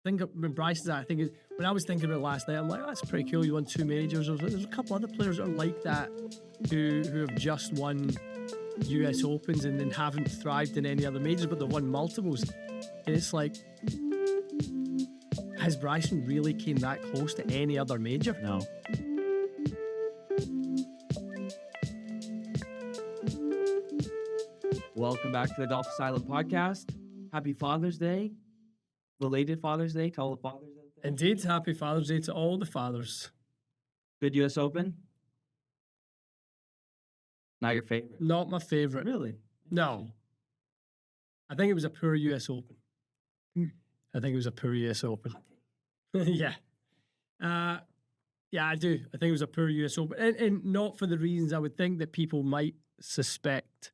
think when Bryson's at, I think when I was thinking about it last night, I'm like, that's pretty cool. You won 2 majors. There's a couple other players that are like that who have just won US Opens and then haven't thrived in any other majors, but they've won multiples. And it's like, has Bryson really came that close to any other major? No. Welcome back to the Golf Silent Podcast. Happy Father's Day. Belated Father's Day to all the fathers out there. Indeed, happy Father's Day to all the fathers. Good US Open? Not your favorite? Not my favourite. Really? No. I think it was a poor US Open. I think it was a poor US Open. Yeah. Yeah, I do. I think it was a poor US Open. And not for the reasons I would think that people might suspect.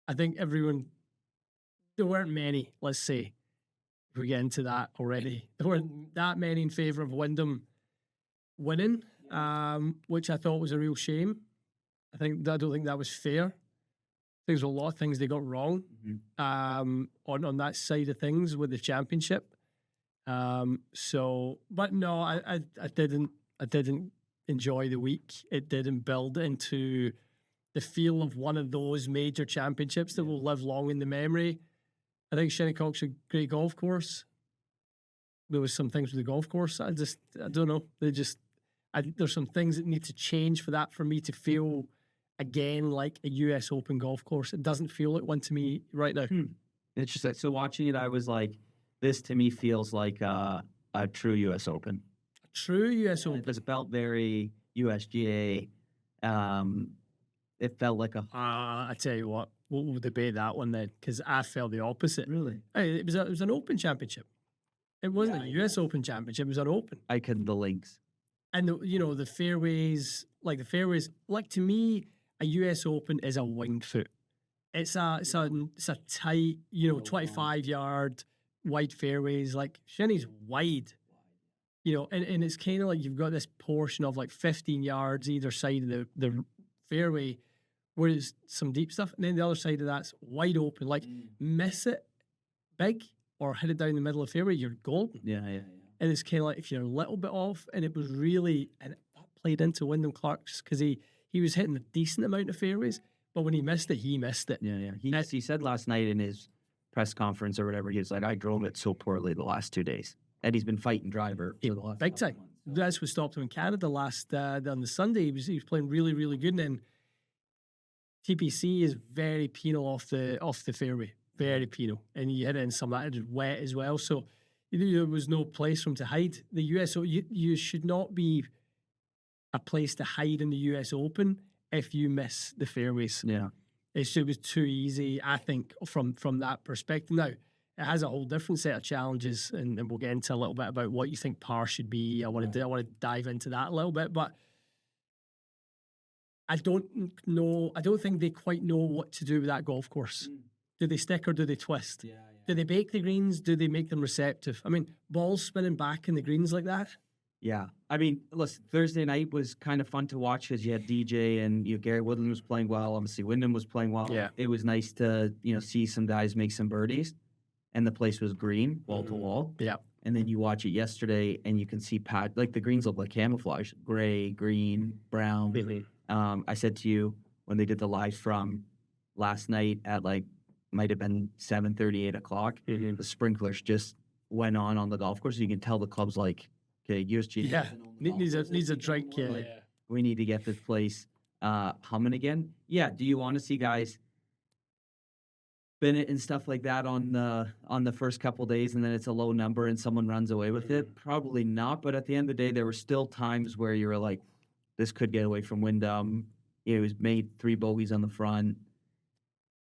I think there weren't many, let's say, if we get into that already. There weren't that many in favour of Wyndham winning, which I thought was a real shame. I don't think that was fair. I think there's a lot of things they got wrong on that side of things with the championship. But no, I didn't enjoy the week. It didn't build into the feel of one of those major championships that will live long in the memory. I think Shinnecock's a great golf course. There was some things with the golf course. I don't know. There's some things that need to change for me to feel again like a US Open golf course. It doesn't feel like one to me right now. It's just like, so watching it, I was like, this to me feels like a true US Open. A true US Open. It felt very USGA. It felt like I tell you what, we'll debate that one then, because I felt the opposite. Really? Hey, it was an Open championship. It wasn't a US Open championship. It was an Open. I couldn't the links. And the fairways, to me, a US Open is a winged foot. It's a tight, 25-yard wide fairways. Like Shinny's wide, and it's kind of like you've got this portion of like 15 yards either side of the fairway where there's some deep stuff, and then the other side of that's wide open. Like miss it big or hit it down the middle of the fairway, you're golden. Yeah. And it's kind of like if you're a little bit off, and it was really, and that played into Wyndham Clark's because he was hitting a decent amount of fairways, but when he missed it, he missed it. Yeah. He said last night in his press conference or whatever, he was like, I drove it so poorly the last 2 days. And he's been fighting driver for the last big time. months. That's what stopped him in Canada on the Sunday. He was playing really, really good. And then TPC is very penal off the fairway. Very penal. And you hit it in some of that, it was wet as well. So there was no place for him to hide. The US, so you should not be a place to hide in the US Open if you miss the fairways. Yeah. It was too easy, I think, from that perspective. Now, it has a whole different set of challenges, and we'll get into a little bit about what you think par should be. I want to dive into that a little bit, but I don't know. I don't think they quite know what to do with that golf course. Do they stick or do they twist? Yeah. Do they bake the greens? Do they make them receptive? I mean, balls spinning back in the greens like that? Yeah. I mean, listen, Thursday night was kind of fun to watch because you had DJ and Gary Woodland was playing well. Obviously, Wyndham was playing well. Yeah. It was nice to, see some guys make some birdies. And the place was green, wall to wall. Yeah. And then you watch it yesterday and you can see the greens look like camouflage. Gray, green, brown. Really? I said to you when they did the live from last night at might have been 7:30, 8 o'clock, the sprinklers just went on the golf course. You can tell the club's like, okay, USGA. Yeah, needs a drink. Yeah. We need to get this place humming again. Yeah. Do you want to see guys spin it and stuff like that on the first couple days, and then it's a low number and someone runs away with it? Probably not. But at the end of the day, there were still times where you were like, this could get away from Wyndham. It was made 3 bogeys on the front.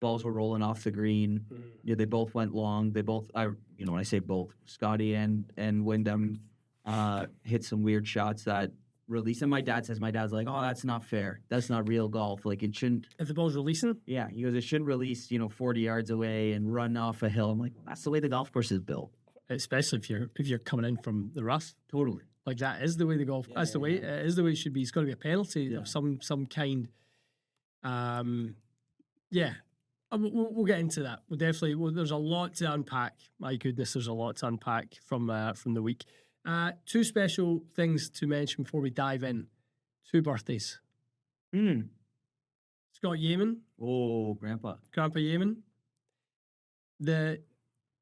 Balls were rolling off the green. They both went long. They both, when I say both, Scottie and Wyndham hit some weird shots that released. And my dad's like, oh, that's not fair. That's not real golf. Like, it shouldn't. If the ball's releasing? Yeah. He goes, it shouldn't release, 40 yards away and run off a hill. I'm like, that's the way the golf course is built. Especially if you're coming in from the rough. Totally. Like, that is the way the golf. Yeah, that's the way. It is the way it should be. It's got to be a penalty of some kind. Yeah. We'll get into that. We'll definitely. There's a lot to unpack. My goodness, there's a lot to unpack from the week. Two special things to mention before we dive in. Two birthdays. Scott Yeaman. Oh, Grandpa Yeaman. The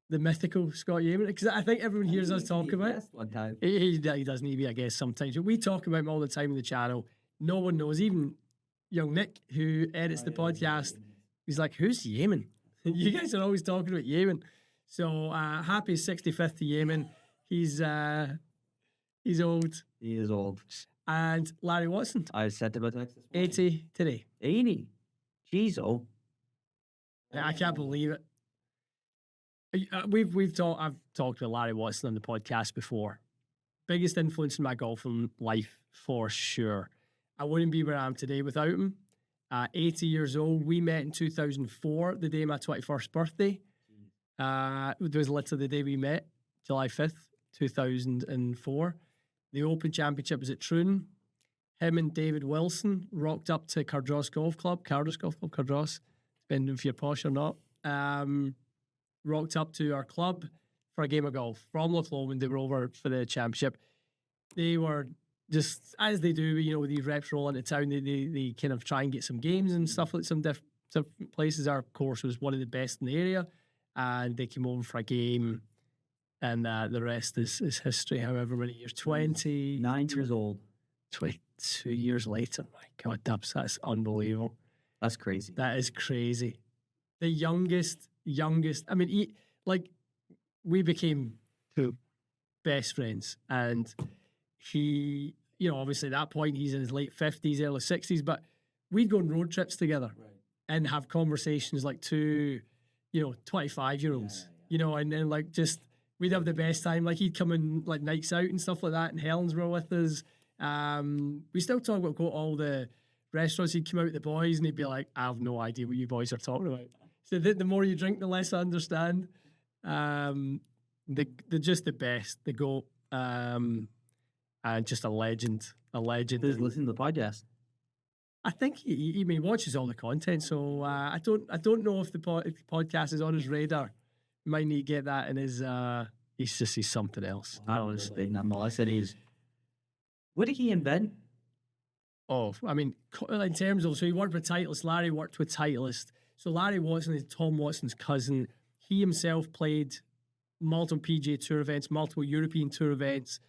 mythical Scott Yeaman. Because I think everyone hears us talk about it. one time. He does need to be, I guess, sometimes. But we talk about him all the time on the channel. No one knows. Even young Nick, who edits the podcast, he's like, who's Yeaman? You guys are always talking about Yeaman. So happy 65th to Yeaman. He's old. He is old. And Larry Watson. I sent him a text this morning. 80 today. 80. Jeez, oh. I can't believe it. I've talked with Larry Watson on the podcast before. Biggest influence in my golfing life for sure. I wouldn't be where I am today without him. 80 years old. We met in 2004, the day of my 21st birthday. It was literally the day we met, July 5th, 2004. The Open Championship was at Troon. Him and David Wilson rocked up to Cardross Golf Club, Cardross, depending if you're posh or not. Rocked up to our club for a game of golf. From Lochlow, when they were over for the championship, they were just, as they do, with these reps roll into town, they kind of try and get some games and stuff like some different places. Our course was one of the best in the area, and they came over for a game, and the rest is history. However many years, 9 years old. 22 years later. My God, Dubs, that's unbelievable. That's crazy. That is crazy. The youngest. I mean, we became two best friends, and he, obviously at that point he's in his late 50s, early 60s, but we'd go on road trips together and have conversations like two, 25-year-olds, and then just we'd have the best time. Like he'd come in like nights out and stuff like that, and Helen's were with us. We still talk about all the restaurants. He'd come out with the boys and he'd be like, I have no idea what you boys are talking about. So the more you drink, the less I understand. They're just the best. The GOAT. And just a legend. Does listen to the podcast? I think he watches all the content. So I don't know if the podcast is on his radar. Might need to get that in his. He's something else. Honestly, nonetheless, it is. What did he invent? Oh, I mean, in terms of, so he worked with Titleist. Larry worked with Titleist. So Larry Watson is Tom Watson's cousin. He himself played multiple PGA Tour events, multiple European Tour events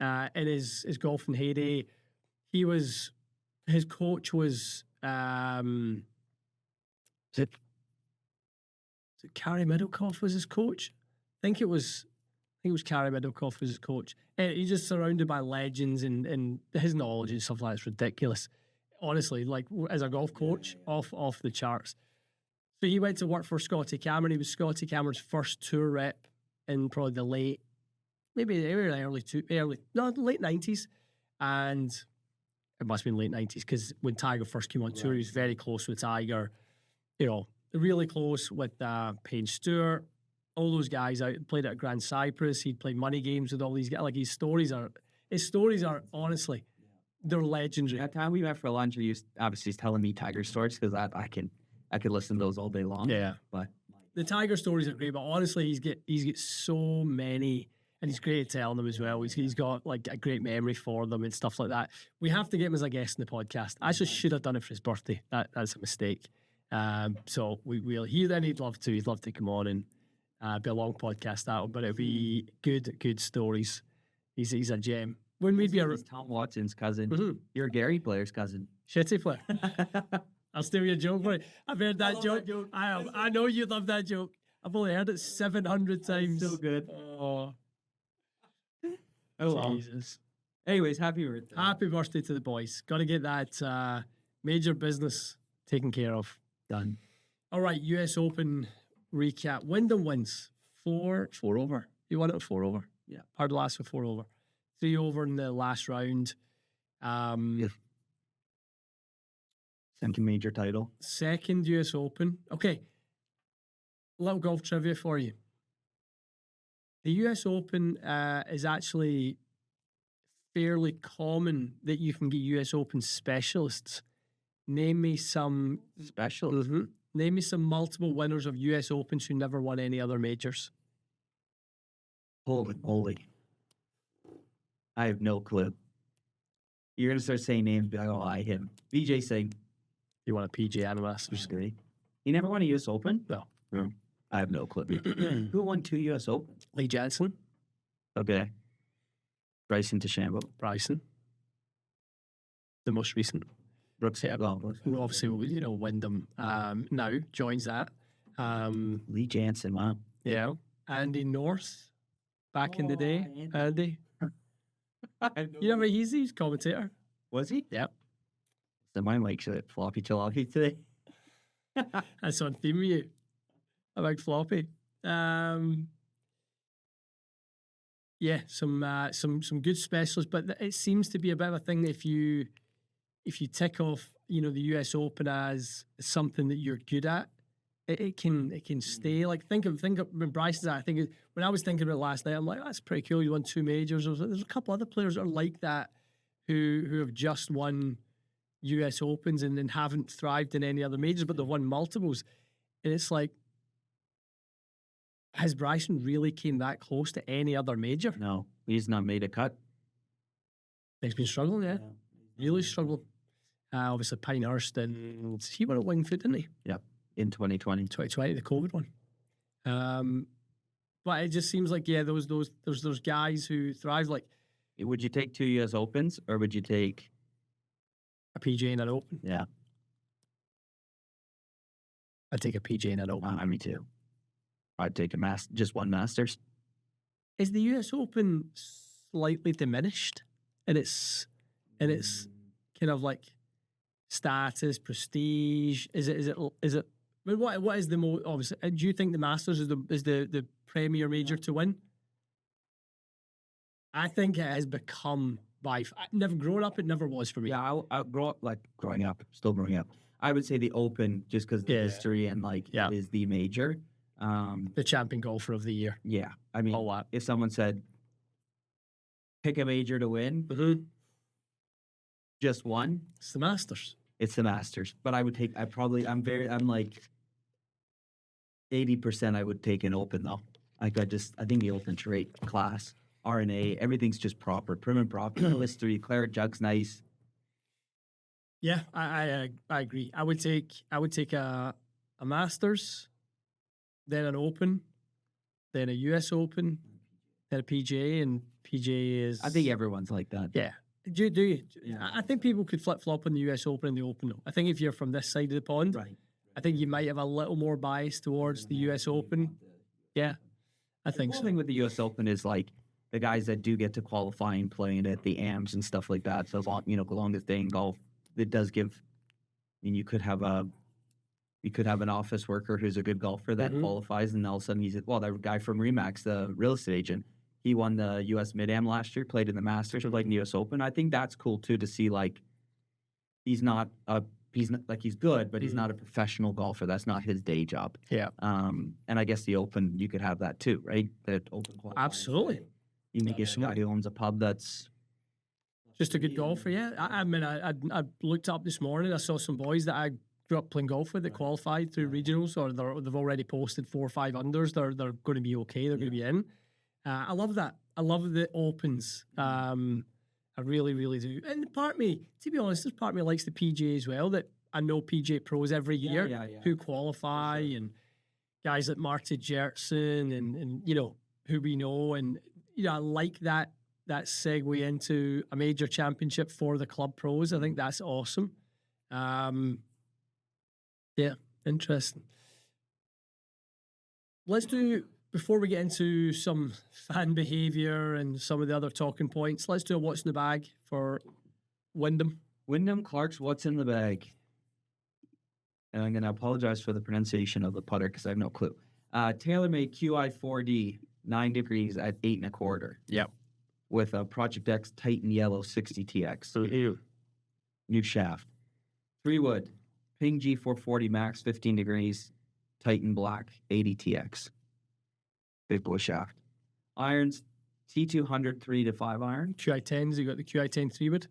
in his golfing heyday. His coach was, is it Carrie Middlecoff was his coach? I think it was Carrie Middlecoff was his coach. And he's just surrounded by legends, and his knowledge and stuff like that is ridiculous. Honestly, like as a golf coach, off the charts. So he went to work for Scottie Cameron. He was Scottie Cameron's first tour rep in probably the late 90s. And it must have been late 90s because when Tiger first came on tour, he was very close with Tiger. Really close with Payne Stewart. All those guys out played at Grand Cypress. He'd played money games with all these guys. Like his stories are honestly, they're legendary. That time we met for lunch, he obviously telling me Tiger stories because I could listen to those all day long. Yeah, but the Tiger stories are great. But honestly, he's got so many, and he's great at telling them as well. He's got like a great memory for them and stuff like that. We have to get him as a guest in the podcast. I just should have done it for his birthday. That's a mistake. So we will. He'd love to. He'd love to come on and. Be a long podcast that one, but it'll be good stories. He's a gem. When we'd be He's Tom Watson's cousin. You're Gary Blair's cousin. Shitty player. I'll steal your joke for you. I've heard that joke. I know you love that joke. I've only heard it 700 times. So good. Oh, Jesus. Anyways, happy birthday. Happy birthday to the boys. Got to get that major business taken care of. Done. All right, US Open recap. Wyndham wins 4 over. He won it at 4 over. Yeah. Hard last with 4 over. 3 over in the last round. Second major title. Second US Open. Okay. A little golf trivia for you. The US Open is actually fairly common that you can get US Open specialists. Name me some specialists. Name me some multiple winners of US Opens who never won any other majors. Holy moly. I have no clue. You're going to start saying names, be like, oh, I him. BJ Singh. You want a PGA and a Masters? Great. He never won a U.S. Open? No. I have no clue. Who won 2 U.S. Opens? Lee Jensen, Okay. Bryson DeChambeau. Bryson, the most recent. Brooks. Yeah. Who obviously, Wyndham now joins that. Lee Jansen, wow. Yeah. Andy North, back in the day. Andy. You know, he's a commentator. Was he? Yep. So mine likes it. Floppy Jalopy today. That's on theme with you. A big floppy. Yeah, some good specialists, but it seems to be a bit of a thing that if you tick off, the US Open as something that you're good at, it can stay. Like think of when Bryson's at. When I was thinking about it last night, I'm like, that's pretty cool. You won 2 majors. There's a couple other players that are like that who have just won US Opens and then haven't thrived in any other majors, but they've won multiples. And it's like, has Bryson really came that close to any other major? No, he's not made a cut. He's been struggling, yeah. Really struggling. Obviously, Pinehurst, and he won at Winged Foot, didn't he? Yep, in 2020. 2020, the COVID one. But it just seems like, those guys who thrive, like Would you take 2 U.S. Opens or would you take... a PGA and an Open. Yeah. I'd take a PGA and an Open. Me too. I'd take just one Masters. Is the US Open slightly diminished in its kind of like status, prestige? Is it? I mean, what is the most obviously? Do you think the Masters is the premier major to win? I think it has become never growing up. It never was for me. Yeah, I growing up, still growing up. I would say the Open just because the history and it is the major. The champion golfer of the year. Yeah, I mean, all that. If someone said, pick a major to win, just one, It's the Masters. It's the Masters. But I would take. I'm like 80%. I would take an Open though. I think the Open's great class. RNA, everything's just proper, prim and proper. History, claret jug's nice. Yeah, I agree. I would take a Masters, then an Open, then a US Open, then a PGA, and PGA is... I think everyone's like that. Yeah. Do you? Yeah. I think people could flip-flop on the US Open and the Open, though. I think if you're from this side of the pond, Right. I think you might have a little more bias towards the US Open. Yeah, I think so. The thing with the US Open is the guys that do get to qualify and playing at the AMs and stuff like that. So long as they in golf, it does give... I mean, you could have an office worker who's a good golfer that qualifies, and all of a sudden he's that guy from Remax, the real estate agent. He won the U.S. Mid-Am last year, played in the Masters, or in the U.S. Open. I think that's cool too to see he's good, but he's not a professional golfer. That's not his day job. Yeah. And I guess the Open, you could have that too, right? The Open qualifying. Absolutely. You may get a guy who owns a pub that's just a good golfer. Yeah. I mean, I looked up this morning. I saw some boys that I grew up playing golf with that qualified through regionals, or they've already posted 4 or 5 unders. They're going to be okay. They're going to be in. I love that. I love the Opens. I really, really do. And part of me, to be honest, there's part of me likes the PGA as well. That I know PGA pros every year who qualify, and guys like Marty Jertson and who we know, and I like that segue into a major championship for the club pros. I think that's awesome. Yeah, interesting. Let's do, before we get into some fan behaviour and some of the other talking points, let's do a what's in the bag for Wyndham. Wyndham Clark's what's in the bag. And I'm going to apologize for the pronunciation of the putter because I have no clue. TaylorMade QI 4D, 9 degrees at 8 1/4. Yep. With a Project X Titan Yellow 60 TX. New shaft. 3-wood. Ping G440 Max, 15 degrees. Titan Black, 80 TX. Big boy shaft. Irons, T200 3 to 5 iron. QI10s, you got the QI10 3-wood?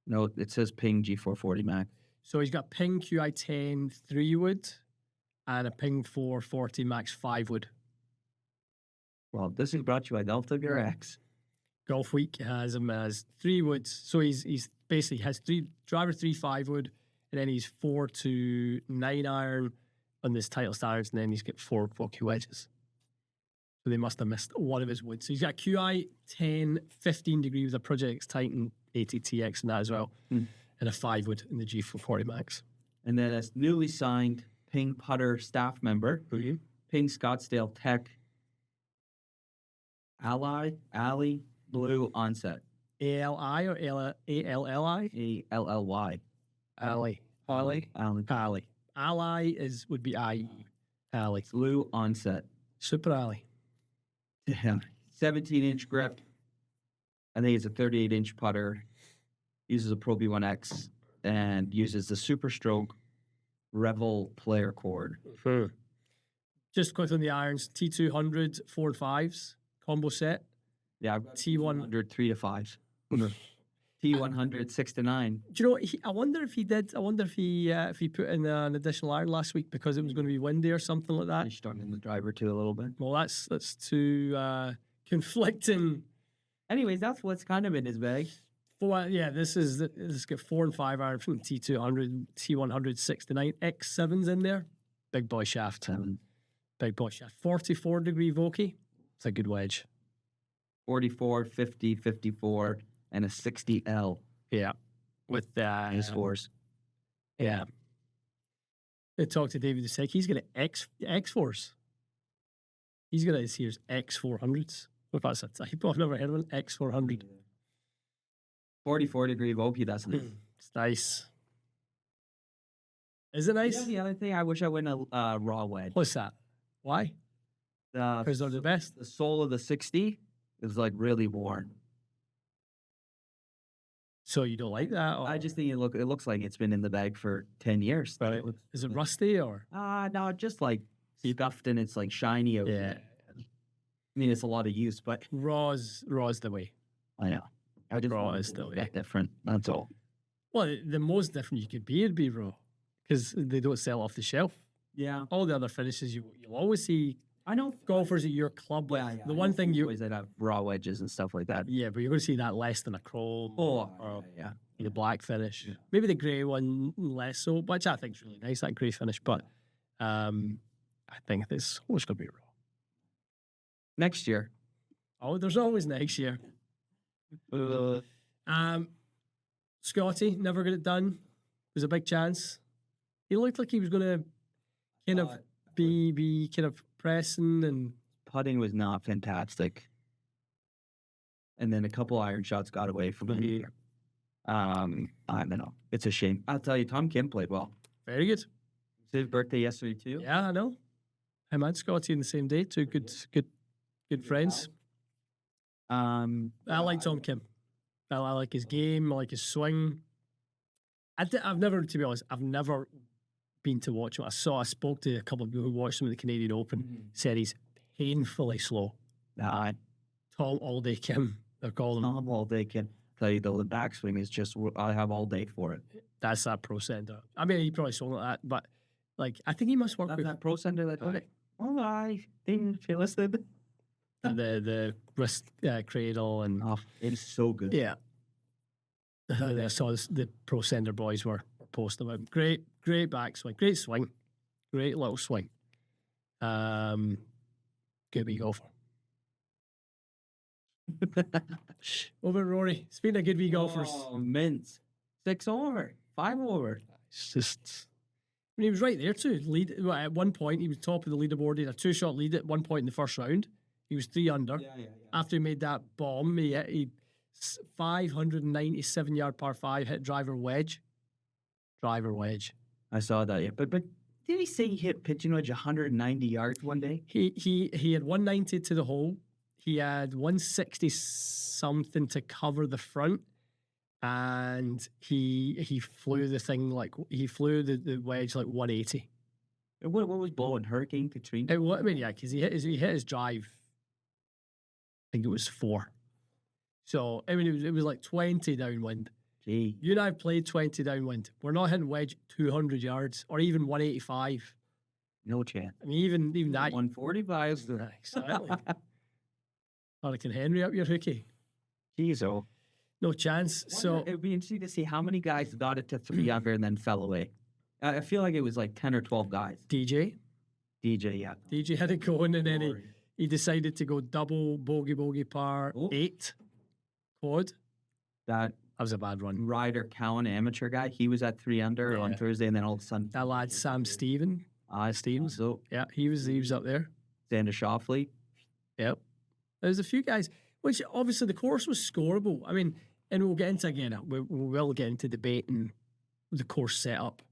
No, it says Ping G440 Max. So he's got Ping QI10 3-wood. and a ping 440 max 5 wood. Well, this is brought to you by Delta of your ex. Golf Week has him as 3 woods. So he's basically has 3 5 wood, and then he's 4 to 9 iron on this title standards, and then he's got 4 key wedges. So they must have missed one of his woods. So he's got QI 10, 15 degree with a Project X Titan ATTX and that as well, and a 5 wood in the G440 Max. And then as newly signed Ping Putter staff member, Ping Scottsdale Tech Alley Blue Onset. ALI or ALLI? ALLY. Alley. Ally would be IE. Alley. Blue Onset. Super Alley. Yeah. 17-inch grip. I think it's a 38-inch putter. Uses a Pro B1X and uses the Super Stroke Revel player cord. Just quick on the irons. T200 4 and 5s combo set. Yeah, I've got T100 3 to 5s. T100 6 to 9. Do you know what? I wonder if he did. I wonder if he put in an additional iron last week because it was going to be windy or something like that. He's starting the driver too a little bit. Well, that's two conflicting. Anyways, that's what's kind of in his bag. This got 4 and 5 iron from T200, T100 6 to 9, X7s in there. Big boy shaft. 44 degree Vokey. It's a good wedge. 44, 50, 54, and a 60L. Yeah. With his scores. Yeah. I talked to David Dusek. He's got an X4s. He's got his here's X400s. If that's a typo, I've never heard of an X400. 44 degree Vokey, that's nice. It's nice. Is it nice? Yeah, the other thing, I wish I went a raw wedge. What's that? Why? Because they're the best. The sole of the 60 is like really worn. So you don't like that? Or? I just think it looks like it's been in the bag for 10 years. Right. Is it rusty or? No, just like scuffed and it's like shiny out there. I mean, it's a lot of use, but raw's the way. I know. I just raw is the way. Different. That's all. Well, the most different you could be would be raw because they don't sell off the shelf. Yeah. All the other finishes you'll always see. I know golfers at your club. Yeah, the one thing you always that have raw wedges and stuff like that. Yeah, but you're going to see that less than a chrome. Or the black finish. Yeah. Maybe the grey one less so, which I think is really nice, that grey finish. But I think this always going to be raw. Next year. Oh, there's always next year. Scottie never got it done. It was a big chance. He looked like he was going to kind of be kind of pressing, and putting was not fantastic. And then a couple iron shots got away from him. I don't know. It's a shame. I'll tell you, Tom Kim played well. Very good. It's his birthday yesterday too. Yeah, I know. Him and Scottie on the same day. Two good friends. I like Tom Kim. I like his game. I like his swing. I've never, to be honest, I've never been to watch him. I spoke to a couple of people who watched him at the Canadian Open. Said he's painfully slow. Tom All Day Kim, they're calling him. Tom All Day Kim. Tell you though, the backswing is just, I have all day for it. That's that pro center. I mean, he probably sold like that, but like I think he must work with that pro center that did it. Well, I think she listed the wrist cradle and it's so good. Yeah. I saw the pro center boys were posting about him. Great backswing, great swing, great little swing. Good wee golfer. Over Rory. Speaking of good wee golfers. Mints. 6 over. 5 over. It's just. I mean, he was right there too. At one point, he was top of the leaderboard. He had a 2-shot lead at one point in the first round. He was 3 under. Yeah. After he made that bomb, he 597-yard par 5 hit driver wedge. I saw that, yeah. But did he say he hit pitching wedge 190 yards one day? He had 190 to the hole. He had 160 something to cover the front, and he flew the thing the wedge like 180. What was blowing? Hurricane Katrina? Because he hit his drive. I think it was 4. So I mean, it was like 20 downwind. Gee. You and I have played 20 downwind. We're not hitting wedge 200 yards or even 185. No chance. I mean, even that. 145. Exactly. Hurricane Henry up your hooky. Jeez, oh. No chance. So It would be interesting to see how many guys got it to 3 under and then fell away. I feel like it was like 10 or 12 guys. DJ DJ, yeah. had it going, and then he decided to go double bogey par 8 quad. That was a bad run. Ryder Cowan amateur guy, he was at 3 under on Thursday, and then all of a sudden That lad Sam Stevens. So Yeah, he was up there. Xander Schauffele. Yep. There's a few guys, which obviously the course was scoreable. I mean, and we'll get into again. We will get into debating the course setup,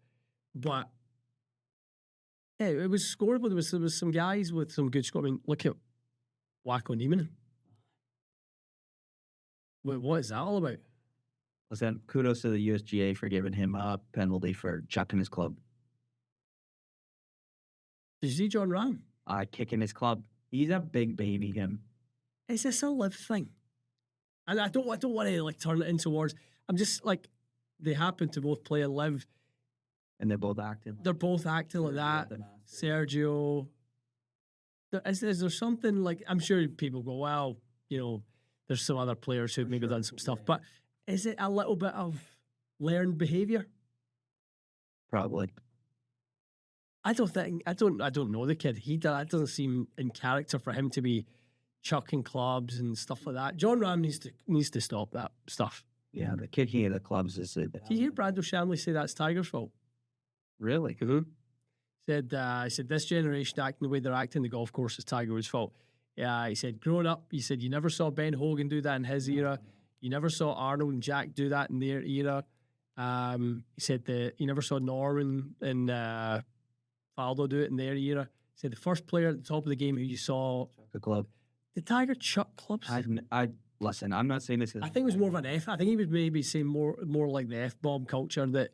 but yeah, it was scoreable. There was some guys with some good score. I mean, look at Wacko Niemann. What is that all about? Listen, kudos to the USGA for giving him a penalty for chucking his club. Did you see John Rahm? Kicking his club. He's a big baby, him. Is this a live thing? And I don't want to like turn it into wars. I'm just like, they happen to both play a live. And they're both acting. They're both acting like that. Sergio. Is there something like, I'm sure people go, well, you know, there's some other players who've maybe done some stuff, but is it a little bit of learned behavior? Probably. I don't know the kid. That doesn't seem in character for him to be chucking clubs and stuff like that. John Rahm needs to stop that stuff. Yeah, the kicking of the clubs is. Did you hear Brad DeChambeau say that's Tiger's fault? Really? Mm-hmm. He said this generation acting the way they're acting the golf course is Tiger's fault. Yeah, he said growing up, you never saw Ben Hogan do that in his era. You never saw Arnold and Jack do that in their era. He said that you never saw Norman and Faldo do it in their era. He said the first player at the top of the game who you saw the club. Did Tiger chuck clubs? Listen, I'm not saying this. I think it was more of an F. I think he was maybe saying more like the F-bomb culture that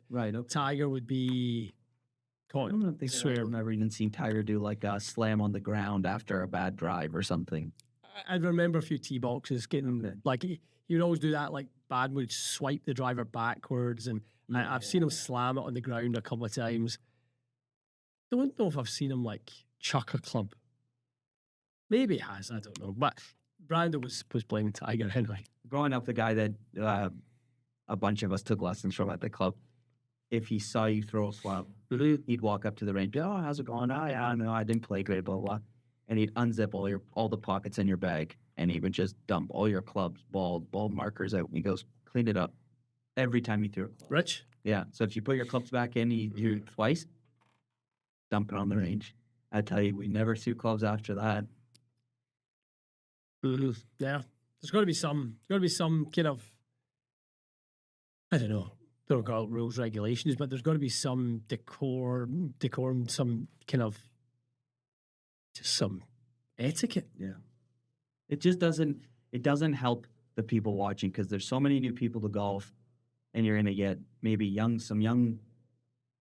Tiger would be caught. I don't think I've never even seen Tiger do like a slam on the ground after a bad drive or something. I remember a few tee boxes getting like he would always do that, like bad would swipe the driver backwards, and I've seen him slam it on the ground a couple of times. Don't know if I've seen him like chuck a club. Maybe he has, I don't know. But Brandon was blaming Tiger anyway. Growing up, the guy that a bunch of us took lessons from at the club, if he saw you throw a club, he'd walk up to the range. Oh, how's it going? I don't know. I didn't play great, blah, blah, blah. And he'd unzip all the pockets in your bag, and he would just dump all your clubs, ball markers out. And he goes, clean it up every time you threw a club. Rich? Yeah. So if you put your clubs back in, you do it twice, dump it on the range. I tell you, we never threw clubs after that. Mm-hmm. Yeah, there's got to be some kind of, I don't know, don't call it rules, regulations, but there's got to be some decorum, some kind of just some etiquette. Yeah, it just doesn't help the people watching because there's so many new people to golf, and you're gonna get maybe some young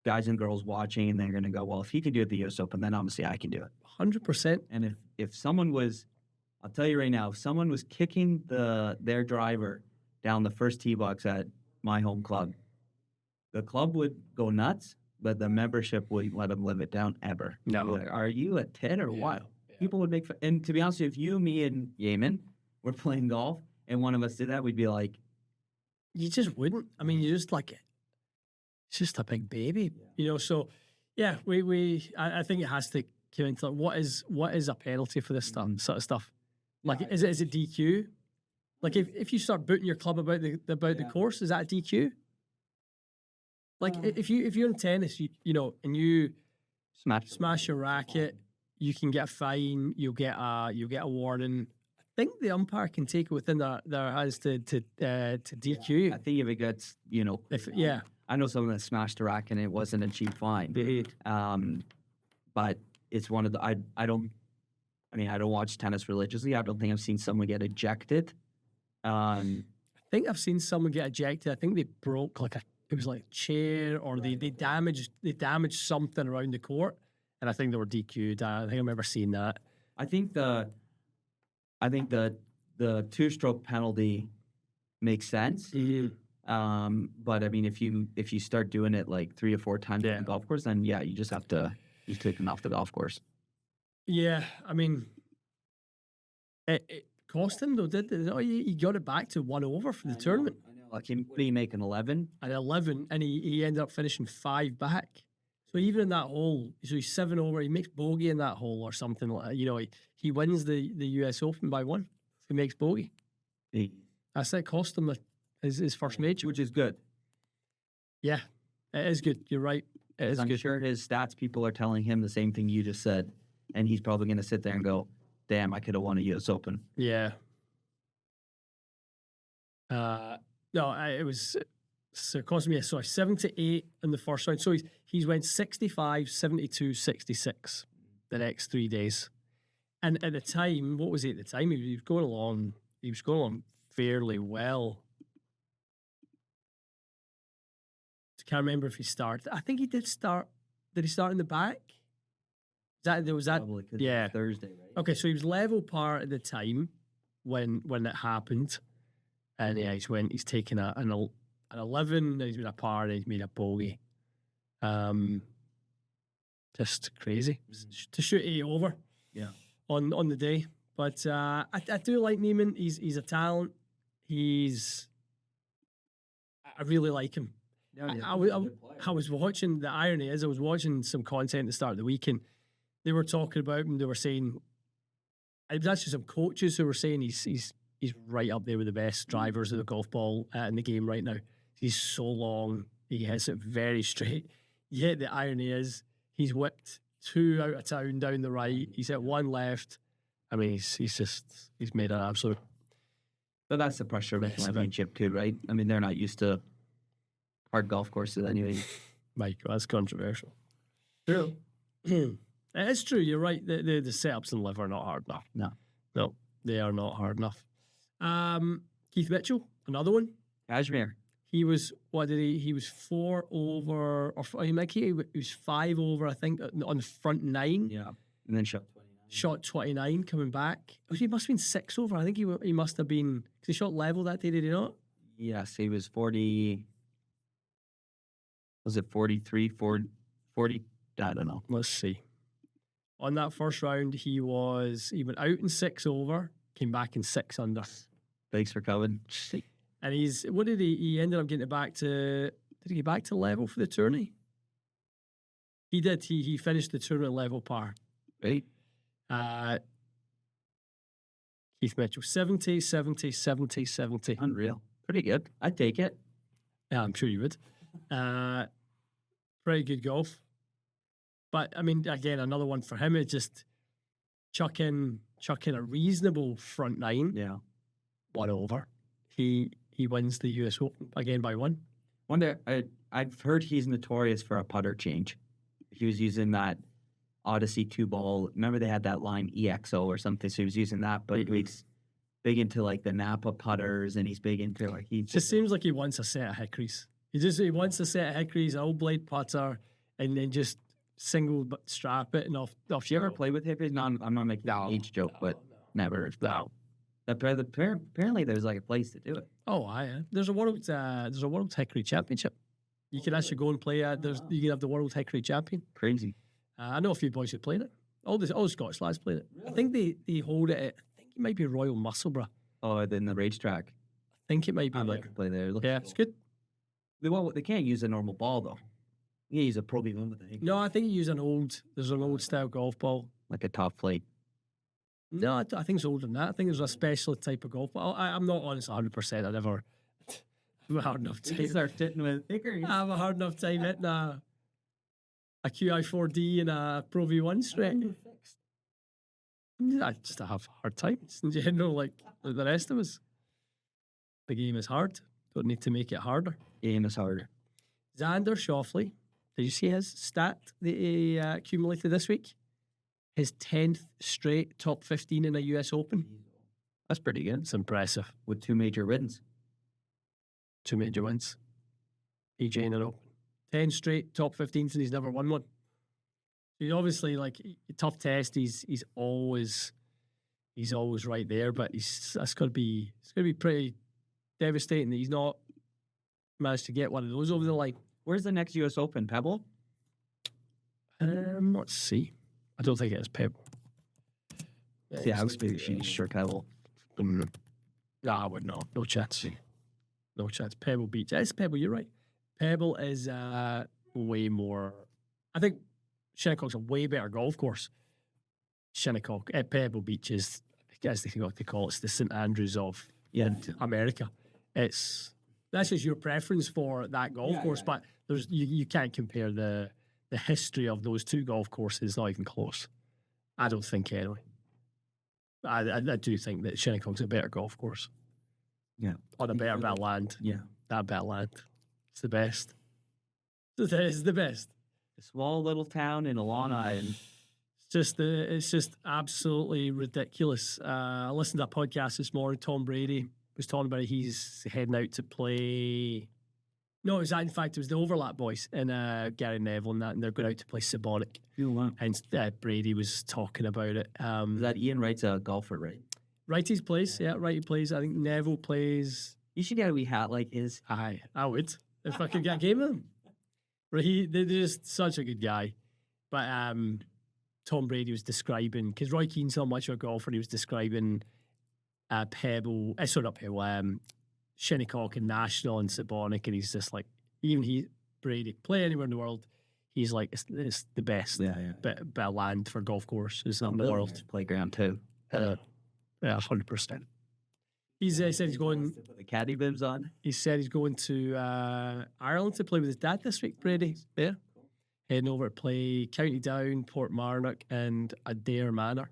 guys and girls watching, and they're gonna go, well, if he can do it at the U.S. Open, then obviously I can do it. 100%. And if someone was, I'll tell you right now, if someone was kicking their driver down the first tee box at my home club, the club would go nuts, but the membership wouldn't let them live it down ever. No. Like, are you a 10 or what? Yeah. People would make fun. And to be honest, if you, me, and Yeaman were playing golf and one of us did that, we'd be like... You just wouldn't. I mean, you just like, it's just a big baby, you know? So, yeah, I think it has to come into what is a penalty for this sort of stuff? Like, is it DQ? Like, if you start booting your club about the course, is that a DQ? Like, if you're in tennis, you know, and you smash your racket, you can get a fine. You'll get a warning. I think the umpire can take it within their hands to DQ. I think if it gets, you know, I know someone that smashed a racket and it wasn't a cheap fine. But it's one of the I don't watch tennis religiously. I don't think I've seen someone get ejected. I think I've seen someone get ejected. I think they broke it was like a chair, or they damaged something around the court, and I think they were DQ'd. I think I remember seeing that. I think the two-stroke penalty makes sense. Mm-hmm. But I mean, if you start doing it like 3 or 4 times on the golf course, then you just have to. He's taken off the golf course. Yeah, I mean, it cost him though, did it? Oh, he got it back to 1 over for the tournament. I know. Like, what do you make, an 11? At 11, and he ended up finishing 5 back. So even in that hole, so he's 7 over. He makes bogey in that hole or something like that. You know, he wins the US Open by 1. He makes bogey. That's it. Cost him his first major, Which is good. Yeah, it is good. You're right. It is I'm good. sure his stats people are telling him the same thing you just said, and he's probably going to sit there and go, "Damn, I could have won a U.S. Open." Yeah. No, it was. So it cost me 78 in the first round. So he's went 65, 72, 66 the next 3 days. And at the time, what was he at the time? He was going along. He was going along fairly well. I can't remember if he started. I think he did start. Did he start in the back? Was that? Probably 'cause Yeah. it's Thursday, right? Okay, so he was level par at the time when it happened, and yeah, he's taken an 11, then he's made a par, and he's made a bogey. Just crazy to shoot 8 over. Yeah. On the day, but I do like Neiman. He's a talent. I really like him. I was watching. The irony is, I was watching some content at the start of the week, and they were talking about him. They were saying, it was actually some coaches who were saying he's right up there with the best drivers of the golf ball in the game right now. He's so long. He hits it very straight. Yet the irony is, he's whipped 2 out of town down the right. He's hit 1 left. I mean, he's made an absolute. But that's the pressure of a championship too, right? I mean, they're not used to hard golf courses anyway. Mike, that's controversial. True. It's true. You're right. The setups in Liv are not hard enough. No, they are not hard enough. Keith Mitchell, another one. Kashmir. He was, what did he? He was 4 over, or he was 5 over, I think, on the front 9. Yeah, and then shot 29. Shot 29 coming back. Oh, he must have been 6 over. I think he must have been, because he shot level that day, did he not? Yes, he was 40. Was it 43, 40? I don't know. Let's see. On that first round, he went out in 6 over, came back in 6 under. Thanks for coming. And he ended up getting it back to, did he get back to level for the tourney? He did. He finished the tournament level par. Right. Keith Mitchell, 70, 70, 70, 70. Unreal. Pretty good. I'd take it. Yeah, I'm sure you would. Pretty good golf. But, I mean, again, another one for him is just chuck in a reasonable front 9. Yeah. 1 over. He wins the US Open again by 1. Wonder, I've heard he's notorious for a putter change. He was using that Odyssey 2 ball. Remember they had that line EXO or something, so he was using that, but he's big into like the Napa putters, and he's big into like just seems like he wants a set of hickories. He wants a set of hickories, an old blade putter, and then just single strap it and off. Did you ever play with hickories? No, I'm not making an age joke, but never. No. Apparently, there's like a place to do it. Oh, there's a world hickory championship. You can actually go and play. You can have the world hickory champion. Crazy. I know a few boys who played it. All the Scottish lads played it. Really? I think they hold it at, I think it might be Royal Musselburgh. Oh, then the racetrack. I think it might be. I'd like to play there. Yeah, it's good. They can't use a normal ball though. You use a Pro V1 with it. No, I think you use there's an old style golf ball. Like a top plate. No, I think it's older than that. I think there's a special type of golf ball. I'm not honest 100%. I never have a hard enough time. Start sitting with hickories. I have a hard enough time hitting a QI4D and a Pro V1 stretch. I just have hard times in general, like the rest of us. The game is hard. Don't need to make it harder. Game is harder. Xander Schauffele, did you see his stat that he accumulated this week? His 10th straight top 15 in a US Open. That's pretty good. It's impressive. With 2 major wins. 2 major wins. PJ in an Open. 10 straight top 15s and he's never won one. He's obviously like a tough test. He's always right there, but it's going to be pretty devastating that he's not managed to get one of those over the line. Where's the next US Open? Pebble? Let's see. I don't think it is Pebble. Yeah, I was maybe she's sure Pebble. No, I would not. No chance. No chance. Pebble Beach. It's Pebble. You're right. Pebble is way more. I think Shinnecock's a way better golf course. Shinnecock at Pebble Beach is, as they like to call it, it's the St Andrews of America. That's just your preference for that golf course, but there's you can't compare the history of those two golf courses. Not even close. I don't think anyway. I do think that Shinnecock's a better golf course. Yeah, on a better bit of land. Yeah, that bit of land. It's the best. It's the best. A small little town in Alana, and it's just absolutely ridiculous. I listened to a podcast this morning. Tom Brady was talking about it. He's heading out to play. No, it was in fact it was the Overlap boys and Gary Neville and that, and they're going out to play Sabonic. And Brady was talking about it. Is that Ian Wright's a golfer, right? Wrighty's plays, yeah. Wrighty plays. I think Neville plays. You should get a wee hat like his. I would if I could get a game of him. They're just such a good guy. But Tom Brady was describing, because Roy Keane's not much of a golfer, he was describing Pebble, not Pebble, Shinnecock and National and Sabonic, and he's just like, Brady, play anywhere in the world, he's like, it's the best bit of land for golf course in the world. Playground too. 100%. He said he's going. Put the caddy bibs on. He said he's going to Ireland to play with his dad this week. Brady, there, heading over to play County Down, Portmarnock, and Adair Manor.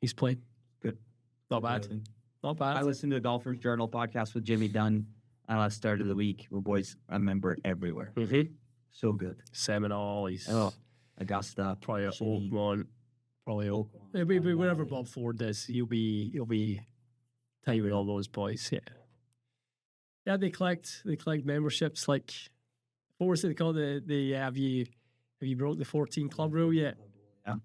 He's playing. Good, not bad, not bad. I listened to the Golfers Journal podcast with Jimmy Dunn last start of the week. We're boys, I remember everywhere. Mm-hmm. So good. Seminole. He's Augusta, probably Oakmont. Probably Oakmont. Wherever Bob Ford is, he'll be. Time with all those boys, yeah. They collect memberships. Like, what was it they call the have you broke the 14 club rule yet? Yeah.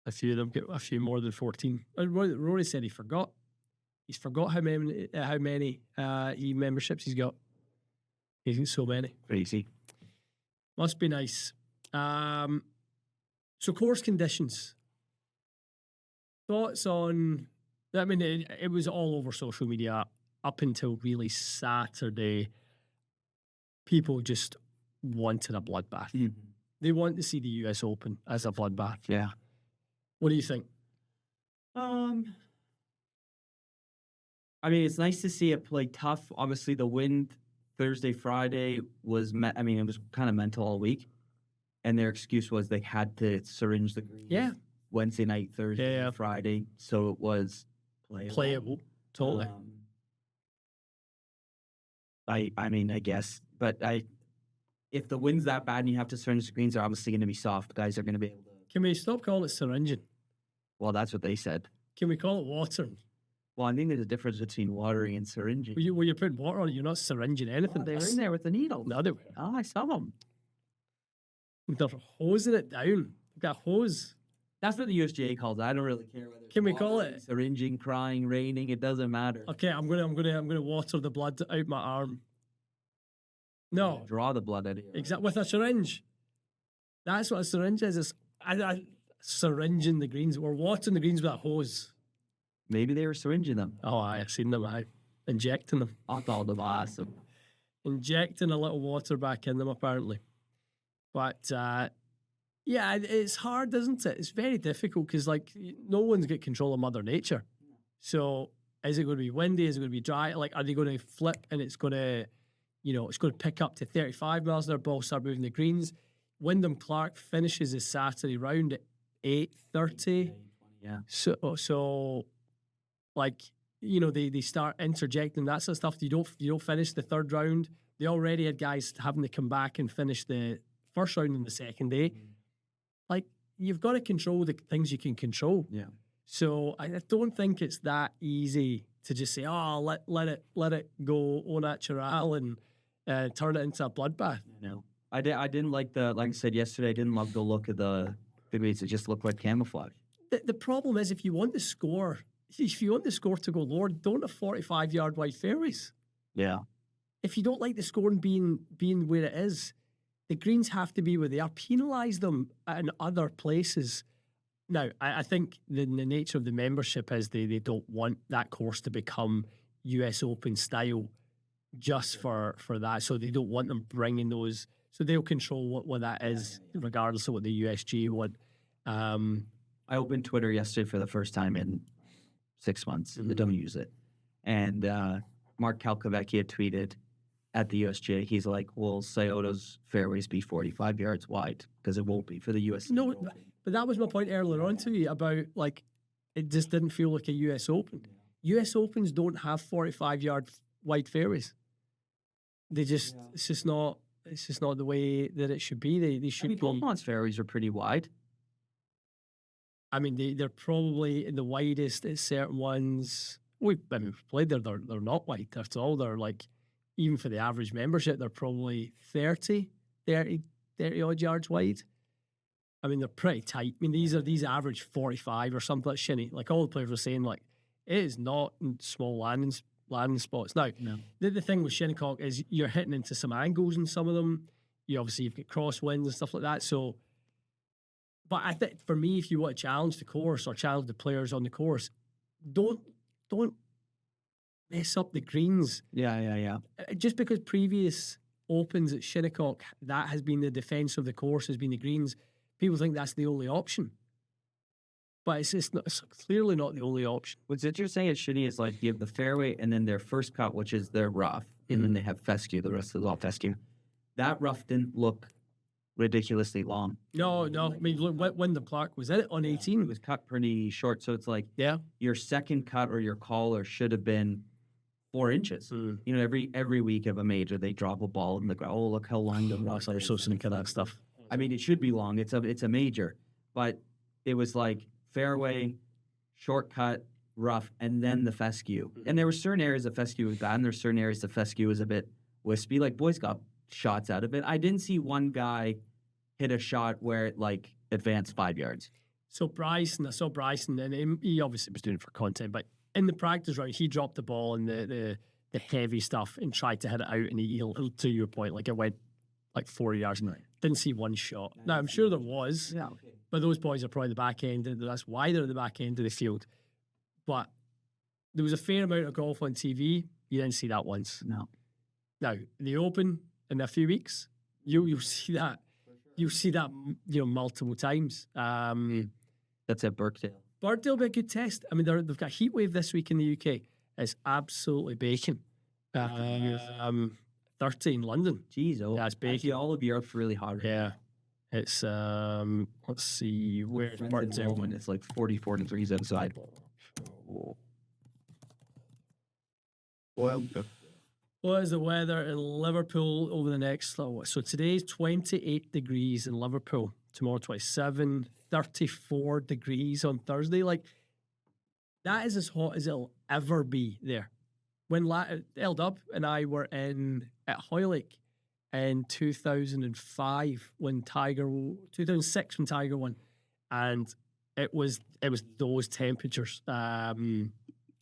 A few of them get a few more than 14. Rory said he forgot. He's forgot how many memberships he's got. He's got so many. Crazy. Must be nice. So course conditions. Thoughts on? I mean, it was all over social media up until really Saturday. People just wanted a bloodbath. Mm-hmm. They want to see the US Open as a bloodbath. Yeah. What do you think? I mean, it's nice to see it play tough. Obviously, the wind Thursday, Friday was, it was kind of mental all week. And their excuse was they had to syringe the greens. Yeah. Wednesday night, Thursday, Friday. So it was playable. Totally. I guess. But if the wind's that bad and you have to syringe the greens, they're obviously going to be soft. Guys are going to be able to. Can we stop calling it syringing? Well, that's what they said. Can we call it watering? Well, I think there's a difference between watering and syringing. Well, you're putting water on it, you're not syringing anything. They were in there with the needle. No, they were. Oh, I saw them. They're hosing it down. They've got a hose. That's what the USGA calls it. I don't really care whether. Can we call it syringing, crying, raining? It doesn't matter. Okay, I'm gonna water the blood out my arm. No, draw the blood out of your exactly with a syringe. That's what a syringe is. It's syringing the greens. We're watering the greens with a hose. Maybe they were syringing them. Oh, I've seen them. Injecting them. I thought them awesome. Injecting a little water back in them, apparently. But yeah, it's hard, isn't it? It's very difficult because no one's got control of Mother Nature. So is it going to be windy? Is it going to be dry? Like, are they going to flip and it's going to, it's going to pick up to 35 miles an hour, ball start moving the greens? Wyndham Clark finishes his Saturday round at 8:30. Yeah. So they start interjecting that sort of stuff. You don't finish the third round. They already had guys having to come back and finish the first round on the second day. Mm-hmm. Like, you've got to control the things you can control. Yeah. So I don't think it's that easy to just say, oh, let it go au natural and turn it into a bloodbath. No, I didn't like like I said yesterday, I didn't love the look of the greens. It just looked like camouflage. The problem is if you want the score to go lower, don't have 45-yard wide fairways. Yeah. If you don't like the scoring being where it is, the greens have to be where they are. Penalise them in other places. Now, I think the nature of the membership is they don't want that course to become US Open style just for that. So they don't want them bringing those. So they'll control what that is, regardless of what the USGA want. I opened Twitter yesterday for the first time in 6 months. I don't use it. And Mark Calcavecchia tweeted at the USGA, he's like, "Will Scioto's fairways be 45 yards wide? Because it won't be for the US." No, but that was my point earlier on to you about, like, it just didn't feel like a US Open. US Opens don't have 45-yard wide fairways. They just, it's just not the way that it should be. They should be. Beaumont's fairways are pretty wide. I mean, they're probably the widest at certain ones. We've played there. They're not wide at all. They're like, even for the average membership, they're probably 30 odd yards wide. I mean, they're pretty tight. I mean, these average 45 or something like Shinny. Like all the players were saying, like, it is not in small landing spots. Now, the thing with Shinnecock is you're hitting into some angles in some of them. You've got crosswinds and stuff like that. So, but I think for me, if you want to challenge the course or challenge the players on the course, don't mess up the greens. Yeah. Just because previous Opens at Shinnecock, that has been the defence of the course, has been the greens. People think that's the only option. But it's clearly not the only option. What's interesting at Shinny is like you have the fairway and then their first cut, which is their rough, and then they have fescue. The rest is all fescue. That rough didn't look ridiculously long. No. I mean, look, Wyndham Clark was in it on 18. It was cut pretty short, so it's like your second cut or your caller should have been 4 inches. You know, every week of a major, they drop a ball in the ground. Oh, look how long the rough. You're so cynical of that stuff. I mean, it should be long. It's a major, but it was like fairway, shortcut, rough, and then the fescue. And there were certain areas of fescue was bad, and there were certain areas the fescue was a bit wispy. Like, boys got shots out of it. I didn't see one guy hit a shot where it, like, advanced 5 yards. So I saw Bryson, and he obviously was doing it for content, but in the practice round, he dropped the ball in the heavy stuff and tried to hit it out, and he to your point, like, it went like 4 yards. Right. Didn't see one shot. Now, I'm sure there was, but those boys are probably the back end. That's why they're at the back end of the field. But there was a fair amount of golf on TV. You didn't see that once. No. Now, the Open in a few weeks, you'll see that. You'll see that, multiple times. That's at Birkdale. Birkdale will be a good test. I mean, they've got a heat wave this week in the UK. It's absolutely baking. 30 in London. Jeez, yeah, it's baking. Actually, all of Europe's really hot. Right? Yeah. It's, let's see, where's Birkdale? When it's like 44 degrees outside. Well, what is the weather in Liverpool over the next, so today's 28 degrees in Liverpool, tomorrow 27, 34 degrees on Thursday. Like, that is as hot as it'll ever be there. When L-Dub and I were at Hoylake in 2005 when 2006 when Tiger won, and it was those temperatures. I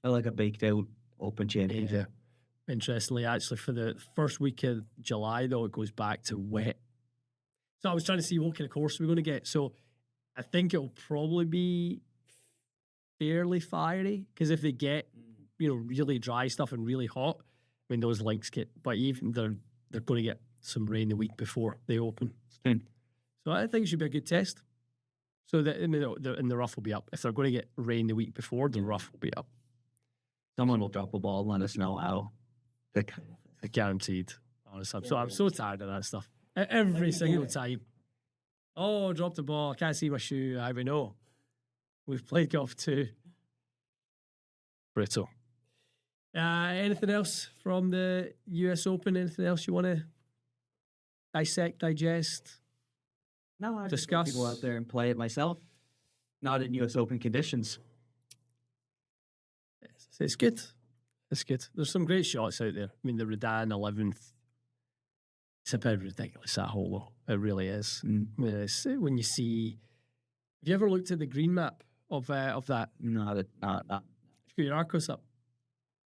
like a baked out Open Championship. Yeah. Interestingly, actually, for the first week of July, though, it goes back to wet. So I was trying to see what kind of course we're going to get. So I think it'll probably be fairly fiery, because if they get really dry stuff and really hot, I mean, those links but even they're going to get some rain the week before they open. So I think it should be a good test. So that and the rough will be up. If they're going to get rain the week before, the rough will be up. Someone will drop a ball and let us know how. Guaranteed. Honestly, I'm so tired of that stuff. Every single time. Oh, dropped the ball. I can't see my shoe. I would know. We've played golf too. Brutal. Anything else from the US Open? Anything else you want to dissect, digest? No, I discuss. Just go out there and play it myself. Not in US Open conditions. It's good. It's good. There's some great shots out there. I mean, the Redan 11th. It's a bit ridiculous, that hole, though. It really is. I mean, it's, when you see... Have you ever looked at the green map of that? No. Just got your Arcos up.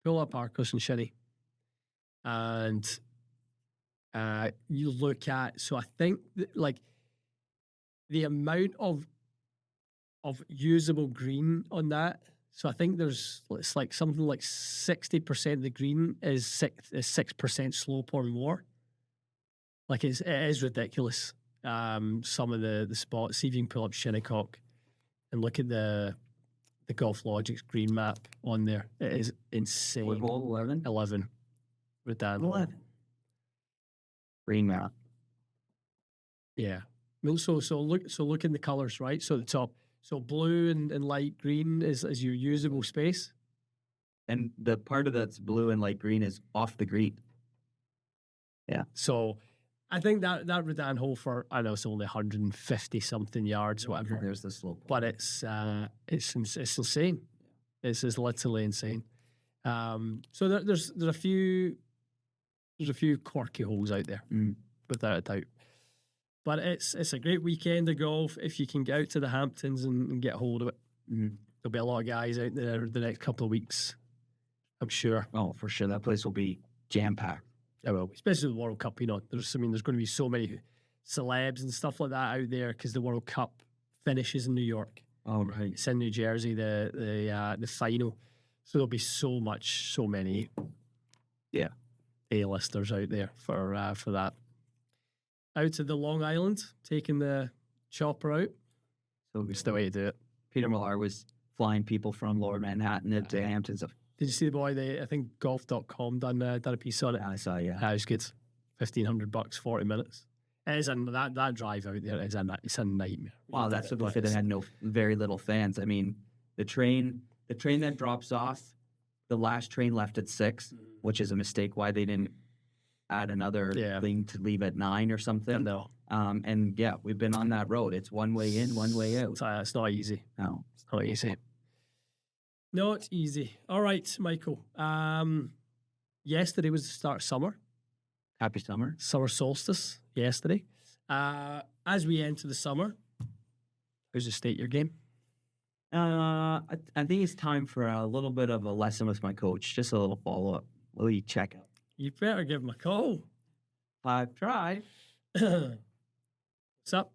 Pull up Arcos and Shinny. And You look at, so I think like the amount of usable green on that. So I think it's like something like 60% of the green is 6% slope or more. Like it is ridiculous. Some of the spots. See if you can pull up Shinnecock and look at the Golf Logic's green map on there. It is insane. What hole? 11? 11. With that. 11. Green map. Yeah. Well, so look in the colours, right? So the top. So blue and light green is your usable space. And the part of that's blue and light green is off the green. Yeah. So I think that Redan hole for, I know it's only 150 something yards, whatever. There's the slope. But it's insane. It's literally insane. So there's a few quirky holes out there, without a doubt. But it's a great weekend of golf if you can get out to the Hamptons and get hold of it. There'll be a lot of guys out there the next couple of weeks, I'm sure. Oh, for sure. That place will be jam-packed. Yeah, well, especially the World Cup, there's going to be so many celebs and stuff like that out there because the World Cup finishes in New York. Oh, right. It's in New Jersey, the final. So there'll be so many A-listers out there for that. Out to the Long Island, taking the chopper out. So It's the way to do it. Peter Millar was flying people from Lower Manhattan into Hamptons. Did you see the boy? I think golf.com done a piece on it. I saw, yeah. That was good. $1,500, 40 minutes. It is that drive out there. It's a nightmare. Wow, that's what they had very little fans. I mean, the train that drops off, the last train left at 6, which is a mistake. Why they didn't add another thing to leave at 9 or something. No. And yeah, we've been on that road. It's one way in, one way out. It's not easy. No, it's not easy. No, it's easy. All right, Michael. Yesterday was the start of summer. Happy summer. Summer solstice yesterday. As we enter the summer, how's the state of your game? I think it's time for a little bit of a lesson with my coach. Just a little follow-up. Will you check up? You better give him a call. I've tried. What's up?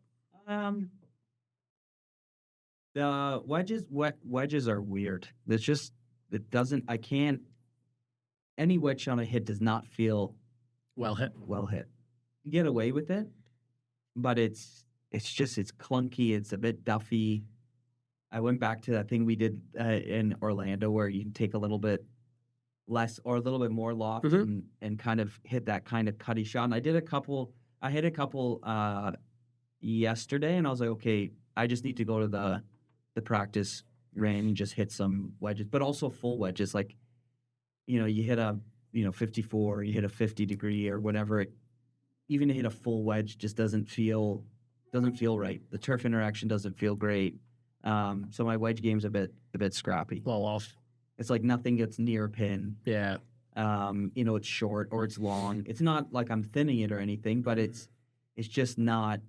The wedges are weird. Any wedge shot I hit does not feel well hit. You get away with it, but it's clunky. It's a bit duffy. I went back to that thing we did in Orlando where you take a little bit less or a little bit more loft and kind of hit that kind of cutty shot. And I hit a couple yesterday, and I was like, okay, I just need to go to the practice range and just hit some wedges, but also full wedges. Like, you hit a 54, you hit a 50 degree or whatever. Even to hit a full wedge just doesn't feel right. The turf interaction doesn't feel great. So my wedge game's a bit scrappy. Well off. It's like nothing gets near pin. Yeah. It's short or it's long. It's not like I'm thinning it or anything, but it's just not.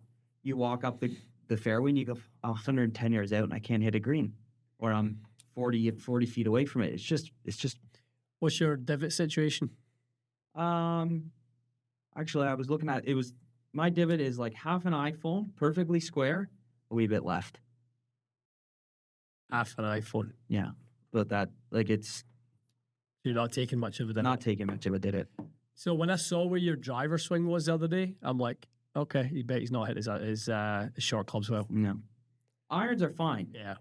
You walk up the fairway and you go 110 yards out and I can't hit a green, or I'm 40 feet away from it. It's just. What's your divot situation? Actually, I was looking at it. My divot is like half an iPhone, perfectly square, a wee bit left. Half an iPhone. Yeah. But that, it's... You're not taking much of it. Not taking much of it, did it? So when I saw where your driver swing was the other day, I'm like, okay, you bet he's not hit his short clubs well. No. Irons are fine. Yeah.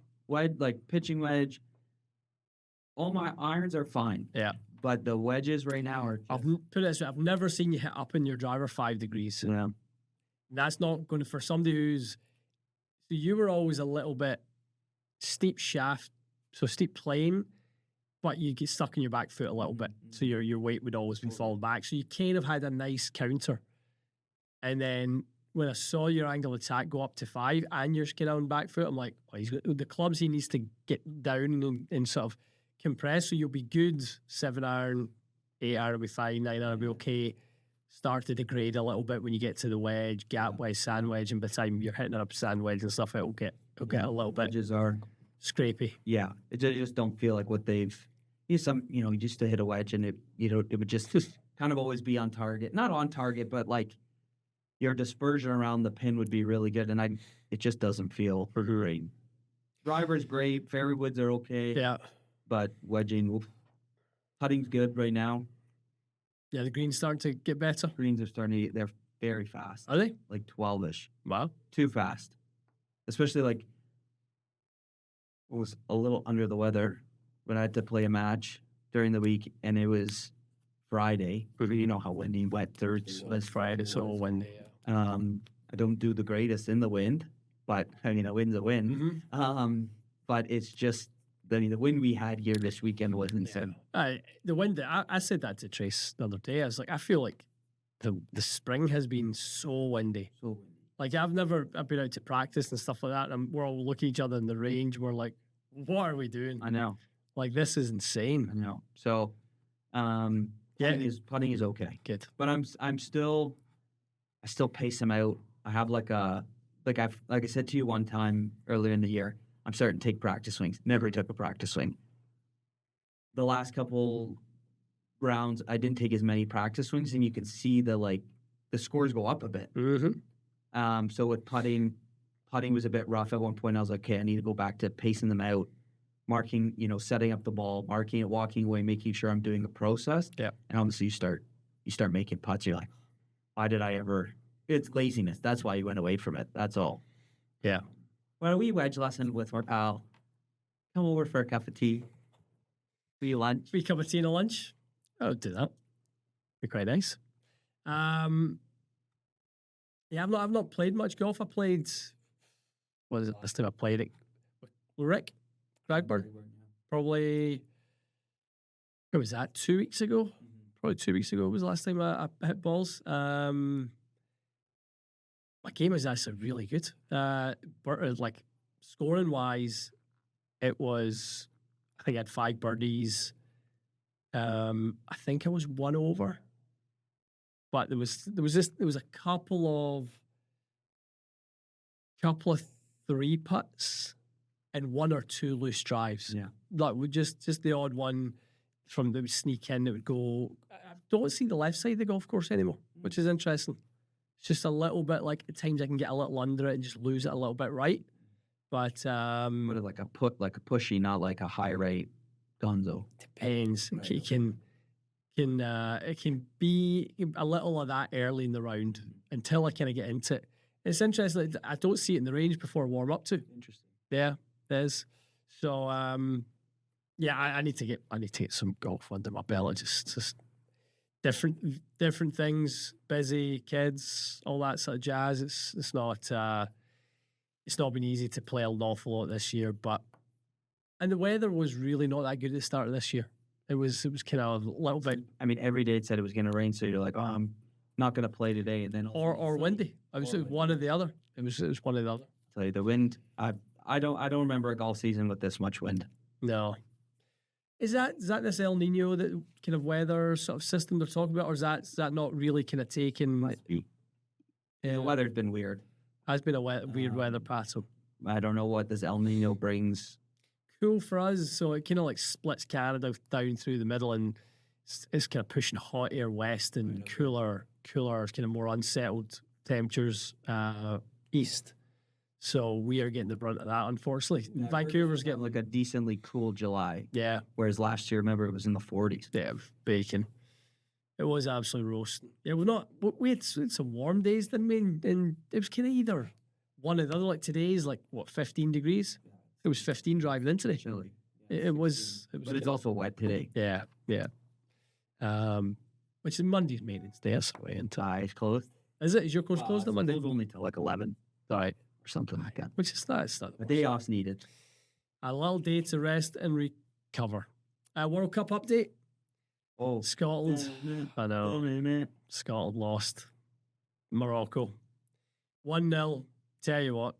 Pitching wedge, all my irons are fine. Yeah. But the wedges right now are... Put it this way, I've never seen you hit up in your driver 5 degrees. Yeah. And that's not going to... For somebody who's... So you were always a little bit steep shaft, so steep plane, but you get stuck in your back foot a little bit. So your weight would always be falling back. So you kind of had a nice counter. And then when I saw your angle of attack go up to 5 and you're kind of on back foot, I'm like, oh, the clubs he needs to get down and sort of compress. So you'll be good 7 iron, 8 iron will be fine, 9 iron will be okay. Start to degrade a little bit when you get to the wedge, gap wedge, sand wedge, and by the time you're hitting it up sand wedge and stuff, it'll get a little bit wedges are scrapey. Yeah, they just don't feel like what they've. You used to hit a wedge and it would just kind of always be on target. Not on target, but like your dispersion around the pin would be really good. And it just doesn't feel great. Driver's great. Fairway woods are okay. Yeah. But wedging, putting's good right now. Yeah, the green's starting to get better. Greens are they're very fast. Are they? Like 12-ish. Wow. Too fast. Especially like, I was a little under the weather when I had to play a match during the week, and it was Friday. You know how windy, wet Thursday was. Friday, so windy. I don't do the greatest in the wind, but I mean, a wind's a win. But it's just, the wind we had here this weekend was insane. The wind, I said that to Trace the other day. I was like, I feel like the spring has been so windy. Like, I've been out to practice and stuff like that, and we're all looking at each other in the range. We're like, what are we doing? I know. Like, this is insane. I know. So, putting is okay. Good. But I still pace him out. I have like I said to you one time earlier in the year, I'm starting to take practice swings. Never took a practice swing. The last couple rounds, I didn't take as many practice swings, and you can see the scores go up a bit. So with putting was a bit rough at one point. I was like, okay, I need to go back to pacing them out, marking, setting up the ball, marking it, walking away, making sure I'm doing the process. Yeah. And obviously you start making putts. You're like, why did I ever? It's laziness. That's why you went away from it. That's all. Yeah. Well, we wedge lesson with our pal. Come over for a cup of tea. Free lunch. Free cup of tea and a lunch. I'll do that. Be quite nice. Yeah, I've not played much golf. I played. What was it? Last time I played it with Rick Cragburn. Probably. What was that? 2 weeks ago. Probably 2 weeks ago was the last time I hit balls. My game was actually really good. Like, scoring wise, it was. I think I had 5 birdies. I think I was 1 over. But there was a couple of 3 putts and 1 or 2 loose drives. Yeah. Like, just the odd one from that would sneak in that would go. I don't see the left side of the golf course anymore, which is interesting. It's just a little bit like at times I can get a little under it and just lose it a little bit right. But like a pushy, not like a high rate gonzo. Depends. Right. It can be a little of that early in the round until I kind of get into it. It's interesting. I don't see it in the range before warm up too. Interesting. Yeah, there's. So yeah, I need to get some golf under my belt. Just different things. Busy kids, all that sort of jazz. It's not been easy to play an awful lot this year, and the weather was really not that good at the start of this year. It was kind of a little bit. I mean, every day it said it was going to rain, so you're like, oh, I'm not going to play today, and then or windy. It was one or the other. It was one or the other. I'll tell you, the wind. I don't remember a golf season with this much wind. No. Is that this El Nino that kind of weather sort of system they're talking about, or is that not really kind of taken? Must be. The weather's been weird. Has been a weird weather pattern. I don't know what this El Nino brings. Cool for us, so it kind of like splits Canada down through the middle, and it's kind of pushing hot air west and cooler, kind of more unsettled temperatures east. So we are getting the brunt of that, unfortunately. Yeah, Vancouver's getting like a decently cool July. Yeah. Whereas last year, remember, it was in the 40s. Yeah, baking. It was absolutely roasting. Yeah, we had some warm days, didn't we? And it was kind of either one or the other. Like today's 15 degrees. It was 15 driving in today. Chilly. It was. But it's also wet today. Yeah. Which is Monday's maintenance day. That's the way into. It's closed. Is it? Is your course closed on Monday? Closed only till 11. Right. Or something like that. Which is not. A day off's needed. A little day to rest and recover. World Cup update. Oh. Scotland. I know. Scotland lost. Morocco. 1-0. Tell you what.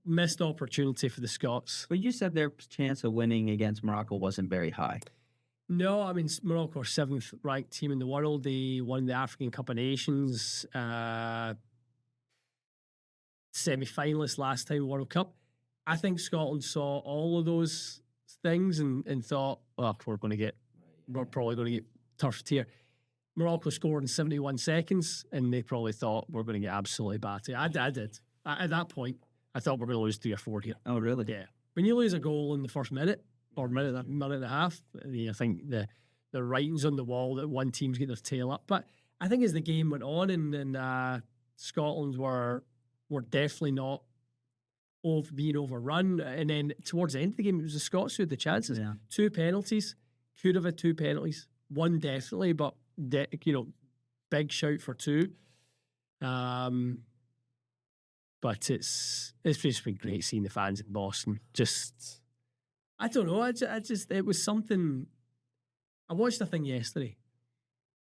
Missed opportunity for the Scots. But you said their chance of winning against Morocco wasn't very high. No, I mean, Morocco are 7th ranked team in the world. They won the African Cup of Nations semi-finalist last time World Cup. I think Scotland saw all of those things and thought, we're probably going to get turfed here. Morocco scored in 71 seconds, and they probably thought we're going to get absolutely battered. I did. At that point, I thought we're going to lose 3 or 4 here. Oh, really? Yeah. When you lose a goal in the first minute or minute and a half, I think the writing's on the wall that one team's getting their tail up. But I think as the game went on, and Scotland were definitely not being overrun. And then towards the end of the game, it was the Scots who had the chances. Yeah. 2 penalties. Could have had 2 penalties. 1 definitely, but big shout for 2. But it's just been great seeing the fans in Boston. Just, I don't know. I just it was something. I watched a thing yesterday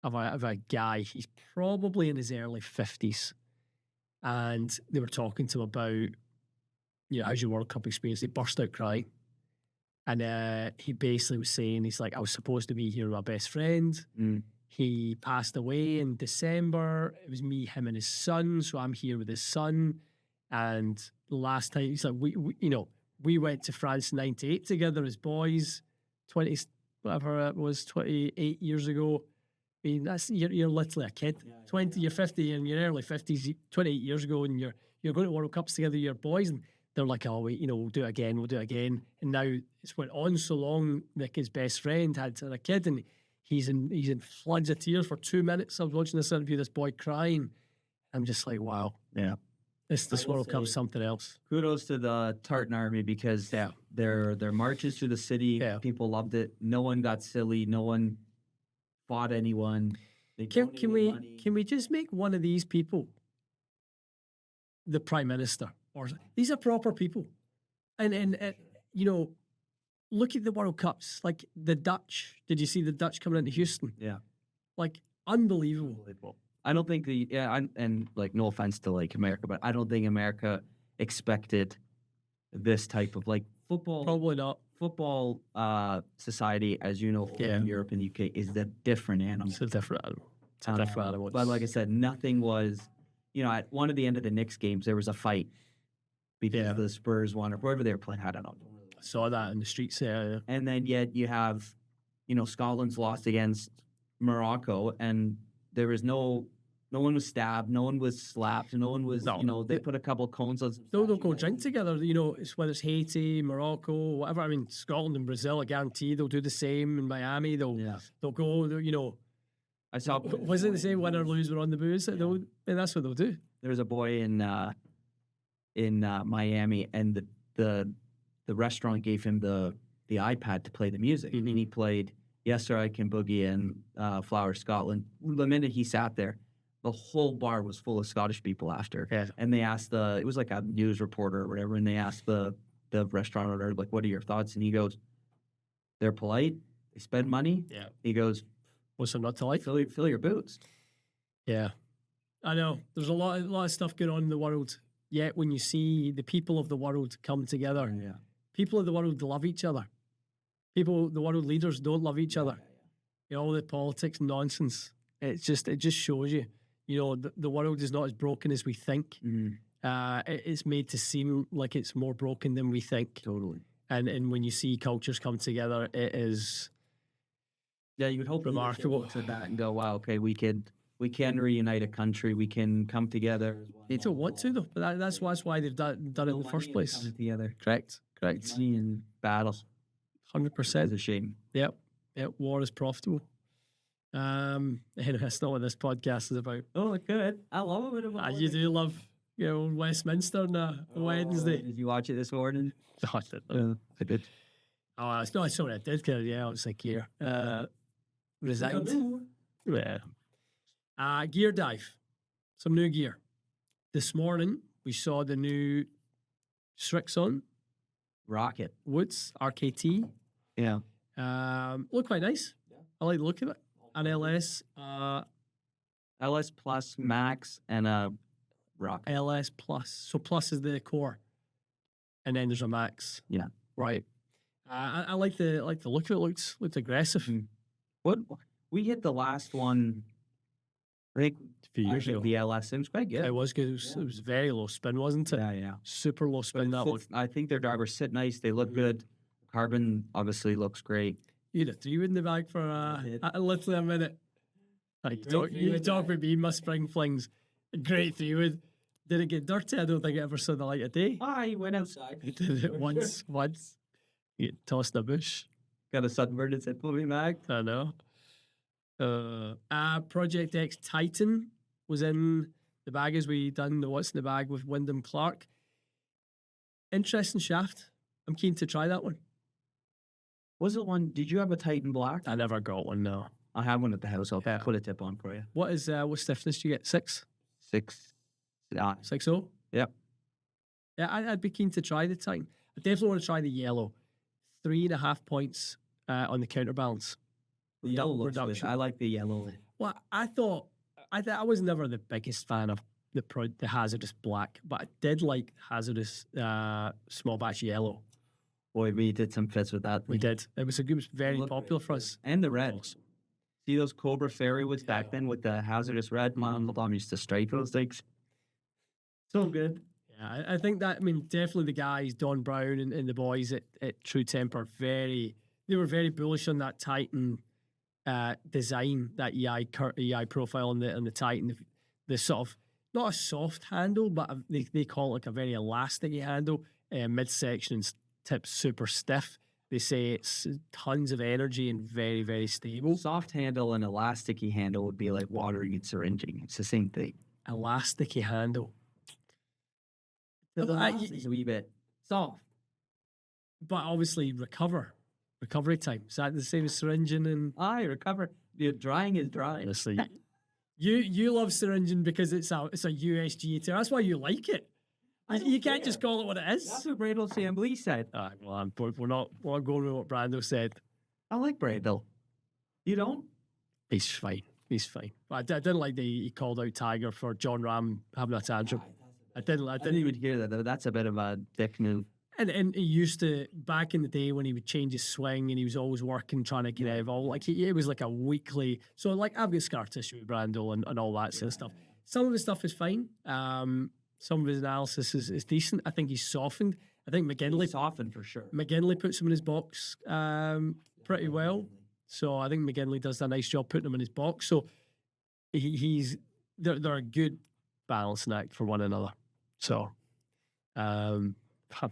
of a guy. He's probably in his early 50s, and they were talking to him about, how's your World Cup experience? He burst out crying, and he basically was saying, he's like, I was supposed to be here with my best friend. He passed away in December. It was me, him, and his son. So I'm here with his son. And last time, he's like, we went to France in '98 together as boys, 20, whatever it was, 28 years ago. I mean, you're literally a kid. Yeah, you're 50 in your early 50s, 28 years ago, and you're going to World Cups together with your boys, and they're like, oh, we'll do it again. And now it's went on so long. Like, his best friend had a kid, and he's in floods of tears for 2 minutes. I was watching this interview, this boy crying. I'm just like, wow. Yeah. This World Cup's something else. Kudos to the Tartan Army, because their marches through the city, people loved it. No one got silly. No one fought anyone. Can we just make one of these people the Prime Minister? Or these are proper people, and look at the World Cups. Like the Dutch. Did you see the Dutch coming into Houston? Yeah, like unbelievable. I don't think and like, no offense to like America, but I don't think America expected this type of like football. Probably not. Football society, as you know, in Europe and the UK is a different animal. It's a different animal. But like I said, nothing was, at one of the end of the Knicks games, there was a fight between the Spurs one or whoever they were playing. I don't know. I saw that in the streets there. And then yet you have, Scotland's lost against Morocco, and there was no one was stabbed, no one was slapped, no one was, they put a couple of cones on. They'll go drink together, it's whether it's Haiti, Morocco, whatever. I mean, Scotland and Brazil, I guarantee they'll do the same in Miami. They'll go, I saw. Wasn't the same win or lose, we're on the booze. And that's what they'll do. There was a boy in Miami, and the restaurant gave him the iPad to play the music, and he played Yes Sir I Can Boogie and Flower Scotland. The minute he sat there, the whole bar was full of Scottish people after. Yeah. And they asked it was like a news reporter or whatever, and they asked the restaurant owner, like, what are your thoughts? And he goes, they're polite, they spend money. Yeah. He goes, what's there not to like? Fill your boots. Yeah. I know. There's a lot of stuff going on in the world. Yet when you see the people of the world come together, people of the world love each other. The world leaders don't love each other. All the politics nonsense. It just shows you, the world is not as broken as we think. It's made to seem like it's more broken than we think. Totally. And when you see cultures come together, it is. Yeah, you would hope remarkable to that and go, wow, okay, we can reunite a country, we can come together. They don't want to though, but that's why they've done it in the first place. Together. Correct. Money and battle. 100%. It's a shame. Yep. War is profitable. Anyway, that's not what this podcast is about. Oh, good. I love it. You do love, Westminster on a Wednesday. Did you watch it this morning? No, I didn't. I did. Oh, it's not so I did, because I was like, here. Resigned. Yeah. Gear dive. Some new gear. This morning, we saw the new Strixon Rocket Woods RKT. Yeah. Look quite nice. I like the look of it. An LS. LS Plus Max and a Rocket. LS Plus. So Plus is the core. And then there's a Max. Yeah. Right. I like the look of it. Looked aggressive. What we hit the last one, I think, a few years ago. The LS. It was quite good. It was good. It was very low spin, wasn't it? Yeah. Super low spin. That one. I think their drivers sit nice. They look good. Carbon obviously looks great. You had a 3 in the bag for literally a minute. You talk about me, my spring flings. Great 3-wood. Did it get dirty? I don't think it ever saw the light of day. He went outside. He did it once. You get tossed in a bush. Got a sunburn and said, "Pull me back." I know. Project X Titan was in the bag as we done the What's in the Bag with Wyndham Clark. Interesting shaft. I'm keen to try that one. Was it one? Did you have a Titan Black? I never got one, no. I have one at the house. I'll Yeah. put a tip on for you. What stiffness do you get? 6? 6. 6.0? Yep. Yeah, I'd be keen to try the Titan. I definitely want to try the yellow. 3.5 points on the counterbalance. The yellow looks good. Reduction. I like the yellow. Well, I was never the biggest fan of the hazardous black, but I did like hazardous small batch yellow. Boy, we did some fits with that. We did. It was very Looked popular for us. And the red. See those Cobra Fairy woods back then with the hazardous red? My mom used to strike those things. So good. Yeah, I think that. I mean, definitely the guys, Don Brown and the boys at True Temper, they were very bullish on that Titan design, that EI profile on the Titan. The sort of not a soft handle, but they call it like a very elasticy handle. Midsection and tips super stiff. They say it's tons of energy and very, very stable. Soft handle and elasticy handle would be like watering and syringing. It's the same thing. Elasticy handle. The elasticy's a wee bit soft. But obviously recovery time. Is that the same as syringing and recover. The drying is drying. honestly. You love syringing because it's a USGA term. That's why you like it. You can't just call it what it is. That's what Brandel Chambly said. Well, we're not going with what Brando said. I like Brandel. You don't? He's fine. But I didn't like he called out Tiger for John Ram having a tantrum. I didn't even hear that. Though. That's a bit of a dick move. And he used to, back in the day when he would change his swing and he was always working, trying to get evolve, like it was like a weekly. So like I've got scar tissue with Brandel and all that sort of stuff. Some of his stuff is fine. Some of his analysis is decent. I think he's softened. I think McGinley softened for sure. McGinley puts him in his box pretty well. So I think McGinley does a nice job putting him in his box. So they're a good balancing act for one another. So I'm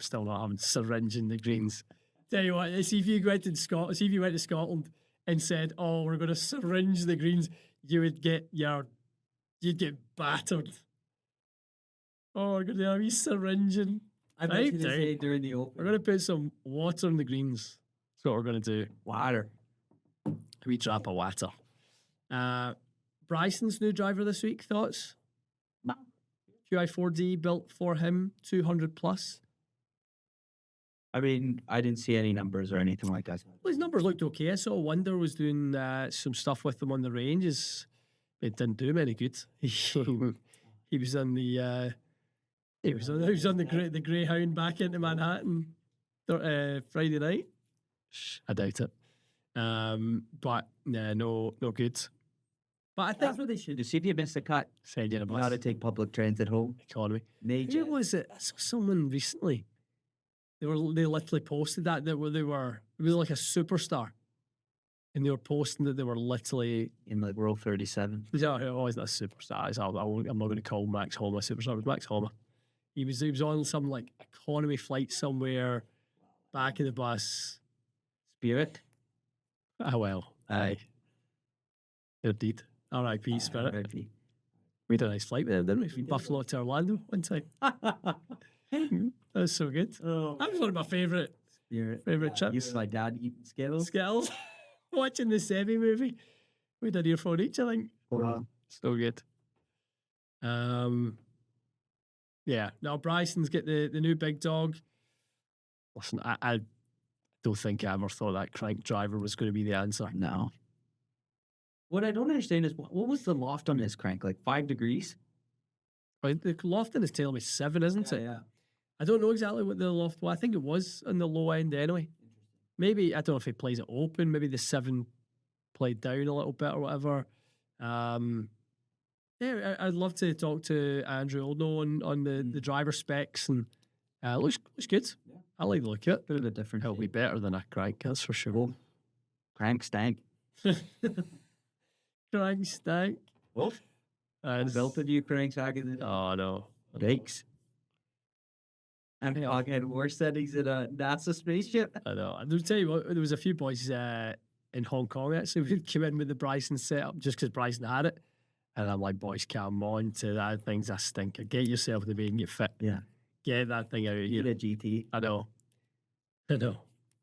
still not having syringing the greens. Tell you what, see if you went to Scotland and said, "Oh, we're going to syringe the greens," you'd get battered. Oh, we're going to have you syringing. I bet you say during the open. We're going to put some water in the greens. That's what we're going to do. Water. We drop a water. Bryson's new driver this week, thoughts? QI4D built for him, 200 plus. I mean, I didn't see any numbers or anything like that. Well, his numbers looked okay. I saw Wonder was doing some stuff with them on the ranges. It didn't do him any good. He was on the the Greyhound back into Manhattan Friday night. I doubt it. But nah, no good. But I think that's what they should do. See if you miss a cut. Send you in a bus. How to take public transit home. Economy. Who was it? I saw someone recently. They literally posted that it was like a superstar, and they were posting that they were literally in like row 37. Always not a superstar. I'm not going to call Max Homa a superstar. It was Max Homa. He was on some like economy flight somewhere, back in the bus. Spirit. Well, aye. Indeed. R.I.P. Spirit. R.I.P. We had a nice flight with them, didn't we? From Buffalo to Orlando one time. That was so good. Oh, that was one of my favourite trips. You and my dad eating Skittles. Watching the Sevi movie. We had an earphone each, I think. Wow. So good. Yeah. Now Bryson's get the new big dog. Listen, I don't think I ever thought that crank driver was going to be the answer. No. What I don't understand is what was the loft on this crank? Like 5 degrees? Right, the loft in is telling me 7, isn't it? Yeah. I don't know exactly what the loft was. I think it was on the low end anyway. Maybe, I don't know if he plays it open. Maybe the 7 played down a little bit or whatever. Yeah, I'd love to talk to Andrew Oldno on the driver specs, and looks good. Yeah. I like the look of it. Bit of a different. It'll be better than a crank, that's for sure. Crank stank. Crank stank. Wolf. That's- Built a new crank back in the Oh no. Yikes. I'm talking worse settings in a NASA spaceship. I know. I'll tell you what, there was a few boys in Hong Kong actually who came in with the Bryson setup just because Bryson had it. And I'm like, boys, come on to that. Thing's a stinker. Get yourself to the and get fit. Yeah. Get that thing out of You here. need a GT. I know.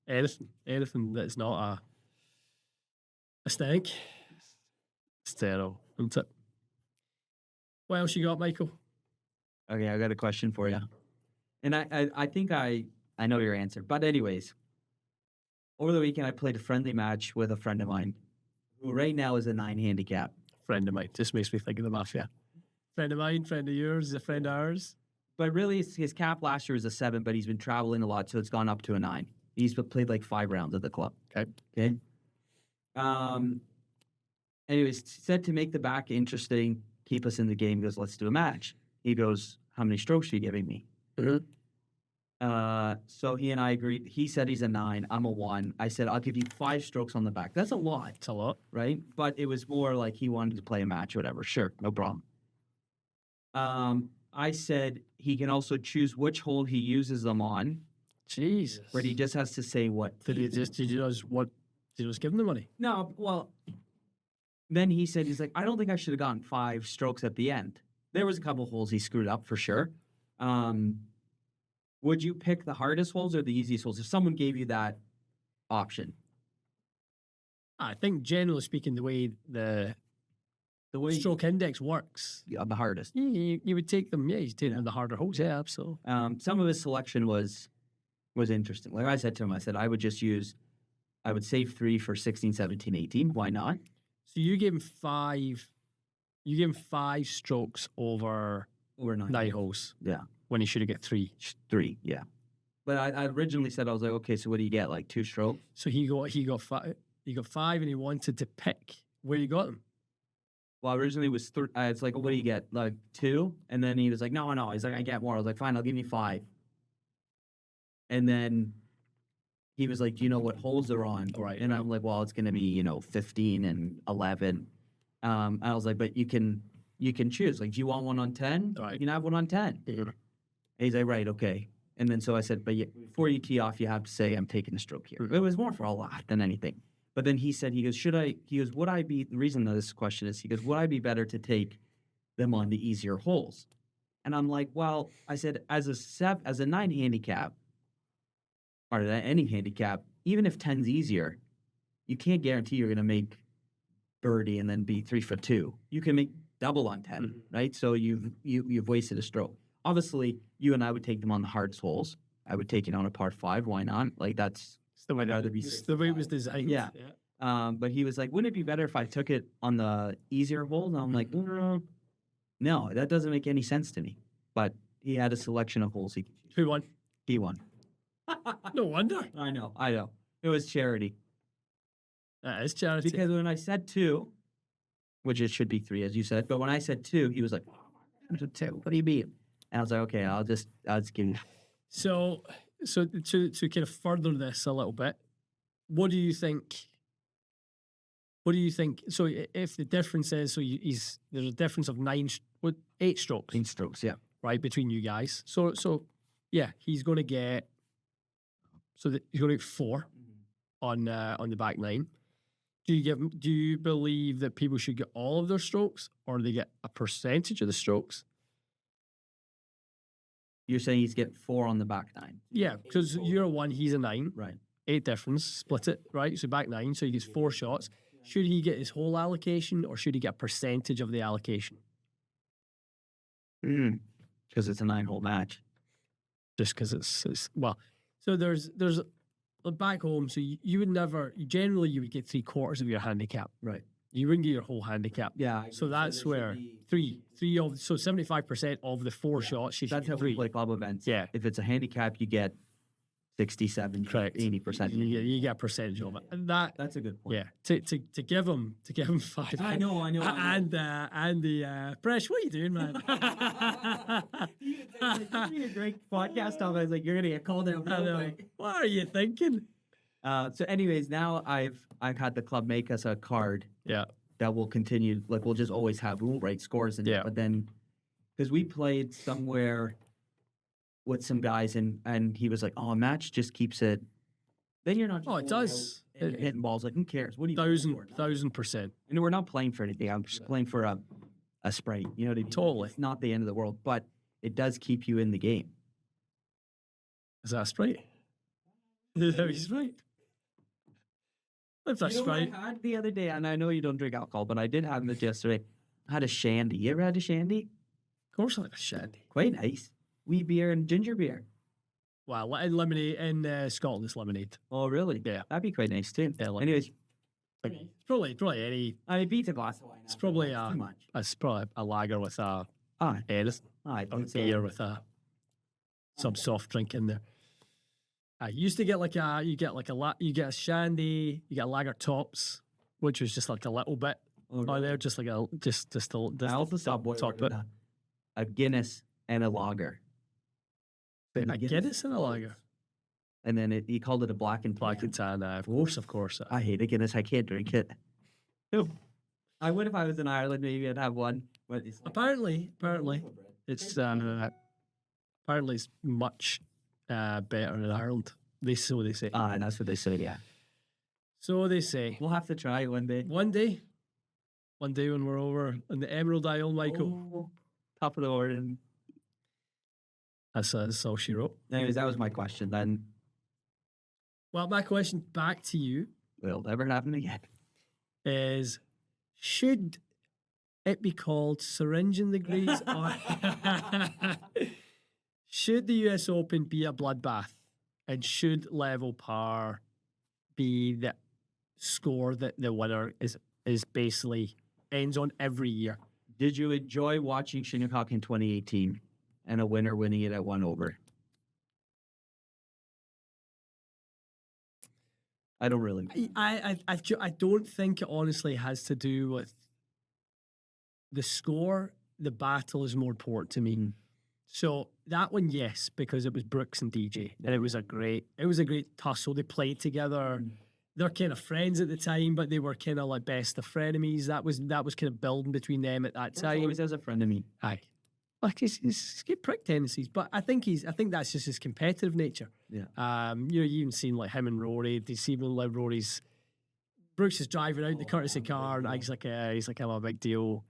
Anything that's not a stink. It's terrible, isn't it? What else you got, Michael? Okay, I got a question for you. And I think I know your answer. But anyways, over the weekend I played a friendly match with a friend of mine who right now is a 9 handicap. Friend of mine. Just makes me think of the mafia. Friend of mine, friend of yours, a friend of ours. But really his cap last year was a 7, but he's been traveling a lot, so it's gone up to a 9. He's played like 5 rounds at the club. Okay. Anyways, said to make the back interesting, keep us in the game, he goes, let's do a match. He goes, how many strokes are you giving me? So he and I agreed. He said he's a 9. I'm a 1. I said, I'll give you 5 strokes on the back. That's a lot. It's a lot. Right? But it was more like he wanted to play a match or whatever. Sure, no problem. I said he can also choose which hole he uses them on, Jesus. but he just has to say what. Did you just give him the money? No, well, then he said, he's like, I don't think I should have gotten 5 strokes at the end. There was a couple holes he screwed up for sure. Would you pick the hardest holes or the easiest holes if someone gave you that option? I think generally speaking, the way the stroke index works, Yeah, the hardest. you would take them. Yeah, you take them the harder holes. Yeah, absolutely. Some of his selection was interesting. Like I said to him, I said I would save 3 for 16, 17, 18. Why not? So you gave him 5. You gave him 5 strokes over 9 holes. Yeah. When he should have got 3. 3, yeah. But I originally said, I was like, okay, so what do you get? Like 2 strokes? So he got 5. He got 5, and he wanted to pick where you got them. Well, originally it was 3. It's like, what do you get? Like 2? And then he was like, no. He's like, I get more. I was like, fine, I'll give you 5. And then he was like, do you know what holes they're on? Right. And I'm like, well, it's going to be, 15 and 11. I was like, but you can choose. Like, do you want one on 10? Right. You can have one on 10. Yeah. And he's like, right, okay. And then so I said, but before you tee off, you have to say, I'm taking a stroke here. It was more for a laugh than anything. But then he said, would I be, the reason that this question is, he goes, would I be better to take them on the easier holes? And I'm like, well, I said, as a 9 handicap, or any handicap, even if 10's easier, you can't guarantee you're going to make birdie and then be 3 for 2. You can make double on 10, right? So you've wasted a stroke. Obviously, you and I would take them on the hardest holes. I would take it on a par 5. Why not? Like that's the way the way it was designed. Yeah. But he was like, wouldn't it be better if I took it on the easier holes? And I'm like, no, that doesn't make any sense to me. But he had a selection of holes. Who won? He won. No wonder. I know. It was charity. It's charity. Because when I said 2, which it should be 3, as you said, but when I said 2, he was like, "2? What do you mean?" And I was like, "Okay, I'll just give you." So to kind of further this a little bit, what do you think? So if the difference is, there's a difference of 8 strokes, 8 strokes, yeah, right, between you guys. So yeah, he's going to get. So he's going to get 4 on the back 9. Do you believe that people should get all of their strokes, or they get a percentage of the strokes? You're saying he's getting 4 on the back 9. Yeah, because you're a 1, he's a 9. Right. 8 difference, split it, right? So back 9, so he gets 4 shots. Should he get his whole allocation, or should he get a percentage of the allocation? Because it's a 9-hole match. Just because it's well. So there's back home. So you would never generally you would get 3/4 of your handicap. Right. You wouldn't get your whole handicap. Yeah. So that's where 3 of 75% of the 4 shots. That's how we play club events. Yeah. If it's a handicap, you get 67, Correct. 80%. You get a percentage of it, and That's a good point. Yeah. To give him 5. I know. And the Presh, what are you doing, man? It's be a great podcast. I was like, you're gonna get called out. I know. What are you thinking? So, anyways, now I've had the club make us a card. Yeah. that will continue. Like we'll just always have right scores in it. Yeah. But then, because we played somewhere with some guys, and he was like, "Oh, a match just keeps it." Then you're not. Just Oh, it going out does. and you're hitting balls. Like who cares? What do you? 1,000%. And we're not playing for anything. I'm just playing for a sprite. You know what I mean? Totally. It's not the end of the world, but it does keep you in the game. Is that a Sprite? Is that a Sprite? If that's Sprite. I had the other day, and I know you don't drink alcohol, but I did have it yesterday. I had a shandy. You ever had a shandy? Of course I like a shandy. Quite nice. Wheat beer and ginger beer. Wow, in lemonade, in Scotland it's lemonade. Oh, really? Yeah. That'd be quite nice, too. Yeah, Anyways, it's probably any, I beat a glass of wine. it's probably too much. it's probably a lager with a Aye. anything, Aye. or a beer with some soft drink in there. I used to get you get a shandy, you get a lager tops, which was just like a little bit on there, just like I also saw boy top ordered bit. a Guinness and a lager. A Guinness and a lager. And then he called it a black and Black and tan, of course. I hate a Guinness. I can't drink it. I would if I was in Ireland. Maybe I'd have one. But it's like, Apparently, it's much better in Ireland. They say. and that's what they say. Yeah, So they say. we'll have to try it one day. One day when we're over in the Emerald Isle, Michael. Oh, top of the order. That's all she wrote. Anyways, that was my question. Then Well, my question back to you will never happen again. is: should it be called syringing the grease, or should the US Open be a bloodbath, and should level par be the score that the winner is basically ends on every year? Did you enjoy watching Shinnecock in 2018 and a winner winning it at 1 over? I don't really. I don't think it honestly has to do with the score. The battle is more important to me. So that one, yes, because it was Brooks and DJ, and it was a great tussle. They played together. They're kind of friends at the time, but they were kind of like best of frenemies. That was kind of building between them at that time. Always as a friend of me. Aye. Like he's got prick tendencies, but I think that's just his competitive nature. Yeah. You even seen like him and Rory. They see like Rory's Brooks is driving out the courtesy car, and he's like I'm a big deal.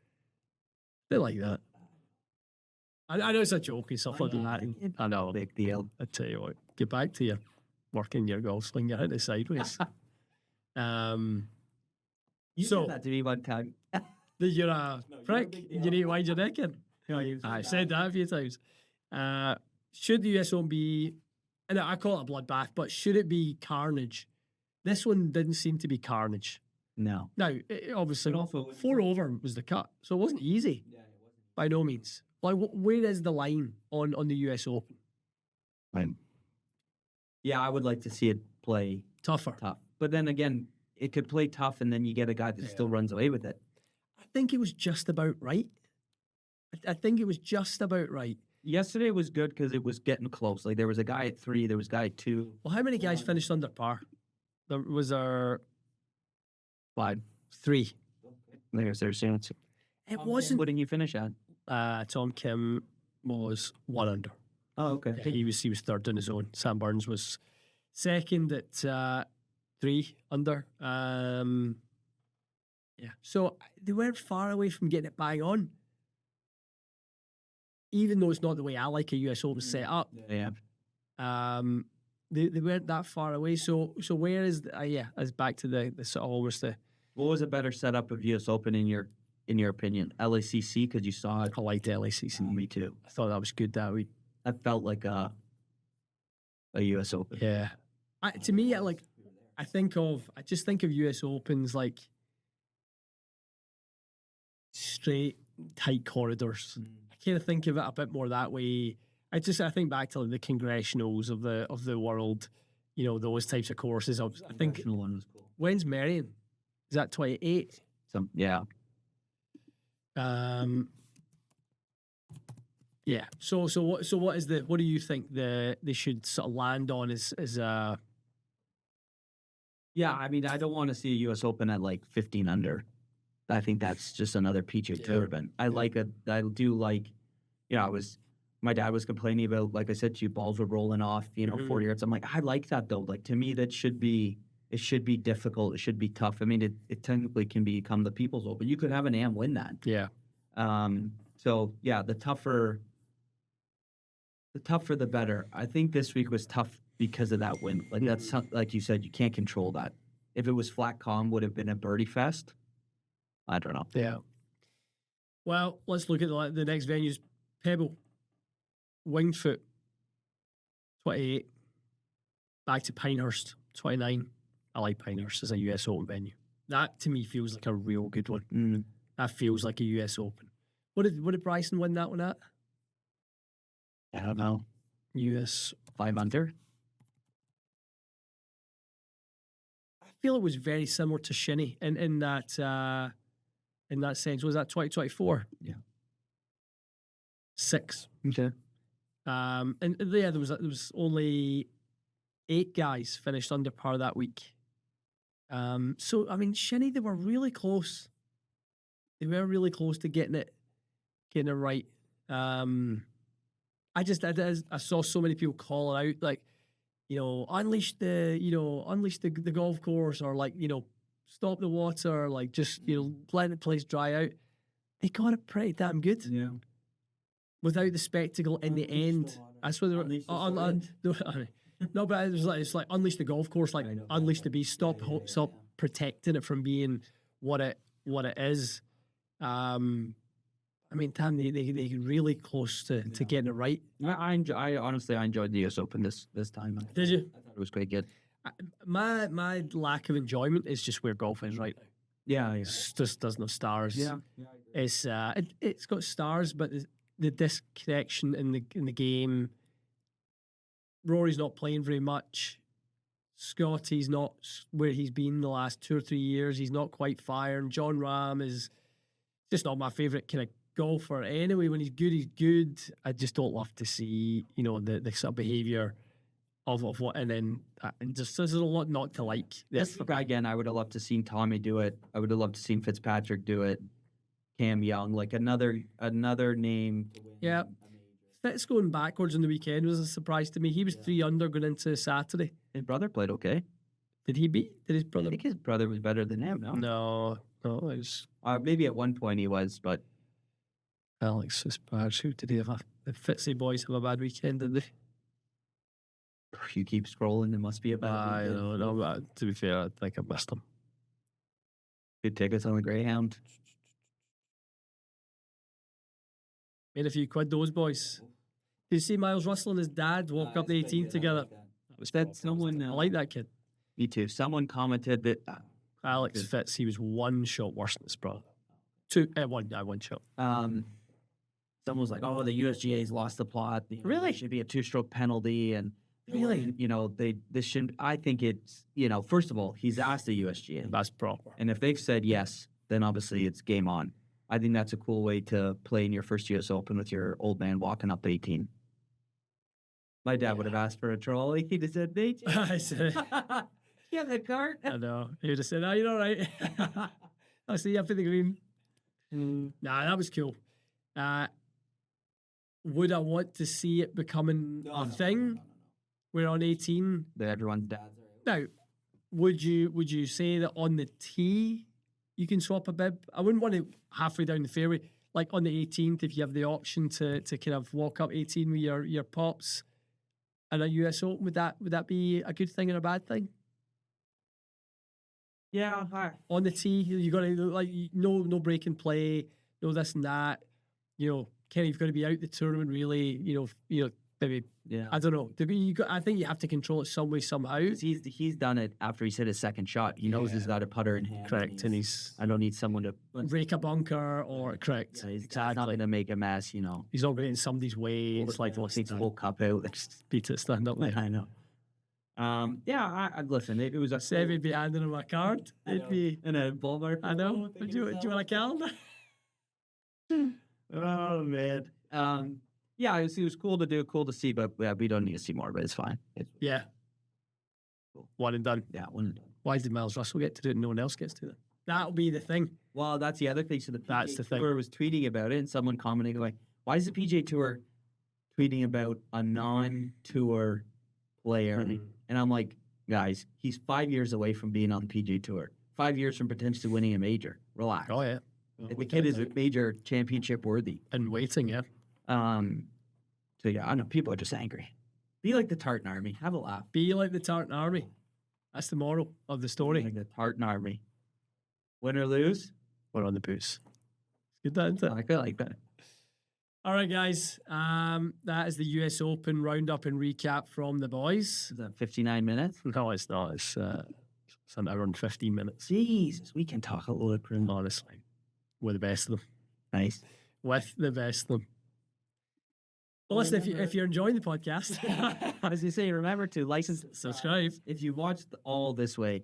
They like that. I know it's a joke and stuff like that. I know, Big deal. I tell you what, get back to your working your golf swing. You're hitting it sideways. You So- said that to me one time. You're a prick. You need to wind your neck in. I've said that a few times. Should the US Open be, and I call it a bloodbath, but should it be carnage? This one didn't seem to be carnage. No. Now, obviously, 4 over was the cut, so it wasn't easy. By no means. Like, where is the line on the US Open? Yeah, I would like to see it play Tougher. tough. But then again, it could play tough, and then you get a guy that still runs away with it. I think it was just about right. I think it was just about right. Yesterday was good because it was getting close. Like there was a guy at 3, there was a guy at 2. Well, how many guys finished under par? There was 3. There's their chance. It wasn't. What did you finish at? Tom Kim was 1 under. Oh, okay. Yeah, he was third on his own. Sam Burns was second at 3 under. Yeah, so they weren't far away from getting it bang on. Even though it's not the way I like a US Open set up, Yeah. they weren't that far away. So where is as back to the sort of almost the. What was a better setup of US Open in your opinion? LACC because you saw it. I liked LACC. Me too. I thought that was good that week. That felt like a US Open. Yeah, to me, I just think of US Opens like straight, tight corridors. I kind of think of it a bit more that way. I think back to like the congressionals of the world, those types of courses. I think National one was cool. when's Marion? Is that 28? Yeah. Yeah. So what do you think they should sort of land on as Yeah, I mean, I don't want to see a US Open at like 15 under. I think that's just another PGA Tour event. I do like, my dad was complaining about, like I said to you, balls were rolling off, 40 yards. I'm like, I like that though. Like, to me, it should be difficult. It should be tough. I mean, it technically can become the People's Open. You could have an AM win that. Yeah. So yeah, the tougher the better. I think this week was tough because of that win. Like, that's like you said, you can't control that. If it was flat calm, would have been a birdie fest. I don't know. Yeah. Well, let's look at the next venues. Pebble, Winged Foot, 28. Back to Pinehurst, 29. I like Pinehurst as a US Open venue. That to me feels like a real good one. Mm. That feels like a US Open. What did Bryson win that one at? I don't know. US 5 under. I feel it was very similar to Shinny in that sense. Was that 2024? Yeah. 6. Okay. And yeah, there was only 8 guys finished under par that week. So I mean, Shinny, they were really close. They were really close to getting it right. I saw so many people calling out, like, unleash the golf course, or like, stop the water, like just let the place dry out. They got it pretty damn good. Yeah. Without the spectacle in the end. That's what they were. No, but it's like unleash the golf course, like unleash the beast. Stop protecting it from being what it is. I mean, damn, they really close to getting it right. I honestly enjoyed the US Open this time. Did you? I thought it was quite good. My lack of enjoyment is just where golf is right now. Yeah. It just doesn't have stars. Yeah. It's got stars, but the disconnection in the game. Rory's not playing very much. Scottie's not where he's been the last 2 or 3 years. He's not quite firing. John Rahm is just not my favourite kind of golfer. Anyway, when he's good, he's good. I just don't love to see, the sort of behaviour of what, and then just there's a lot not to like. This again, I would have loved to seen Tommy do it. I would have loved to seen Fitzpatrick do it. Cam Young, like another name. Yeah. Fitz going backwards on the weekend was a surprise to me. He was 3 under going into Saturday. His brother played okay. Did his brother? I think his brother was better than him. No, it was maybe at one point he was, but Alex Fitzpatrick. Did he have the Fitzy boys have a bad weekend? Did they? You keep scrolling. It must be a bad weekend. No, but to be fair, I think I missed him. Good tickets on the Greyhound. Made a few quid, those boys. Did you see Miles Russell and his dad walk up the 18th together? I like that kid. Me too. Someone commented that Alex Fitz, he was 1 shot worse than his brother. One shot. Someone was like, "Oh, the USGA's lost the plot. Really? There should be a 2-stroke penalty." And really, this shouldn't. I think it's first of all, he's asked the USGA. That's proper. And if they've said yes, then obviously it's game on. I think that's a cool way to play in your first US Open with your old man walking up 18. My dad would have asked for a trolley. He'd have said, "Nate, I said, you have the cart?" I know. He would have said, "Oh, you're all right." I'll see you up in the green. Nah, that was cool. Would I want to see it becoming a thing? No. We're on 18. Everyone's dads are out. Now, would you say that on the tee you can swap a bib? I wouldn't want it halfway down the fairway. Like on the 18th, if you have the option to kind of walk up 18 with your pops and a US Open, would that be a good thing or a bad thing? Yeah. On the tee, you got to like no break and play, no this and that. Kenny, you've got to be out the tournament really. Maybe. Yeah. I don't know. I think you have to control it some way somehow. He's done it after he's hit his second shot. He knows he's got a putter in hand. Correct, and he's. I don't need someone to rake a bunker or correct. Yeah, he's not going to make a mess. He's not getting in somebody's way. It's like he takes the whole cup out. Beat it, stand up there. I know. I listen. It was a. Sevy be handing him a card. It'd be in a ballpark. I know. Do you want a calendar? Oh man. Yeah, it was cool to do, cool to see, but we don't need to see more, but it's fine. Yeah. Cool. One and done. Yeah, one and done. Why did Miles Russell get to do it and no one else gets to do it? That'll be the thing. Well, that's the other thing. So the PGA That's the thing. Tour was tweeting about it, and someone commenting like, "Why is the PGA Tour tweeting about a non-tour player?" And I'm like, guys, he's 5 years away from being on the PGA Tour. 5 years from potentially winning a major. Relax. Oh, yeah. The kid is a major championship worthy. And waiting, yeah. So yeah, I know people are just angry. Be like the Tartan Army. Have a laugh. Be like the Tartan Army. That's the moral of the story. Like the Tartan Army. Win or lose, We're on the booze. Good, that, isn't it? I feel like that. All right, guys. That is the US Open roundup and recap from the boys. Is that 59 minutes? No, it's not. It's an hour and 15 minutes. Jesus, we can talk a little bit. Honestly, with the best of them. Nice. With the best of them. Well, listen, if you're enjoying the podcast, As you say, remember to like and subscribe. If you watched all this way,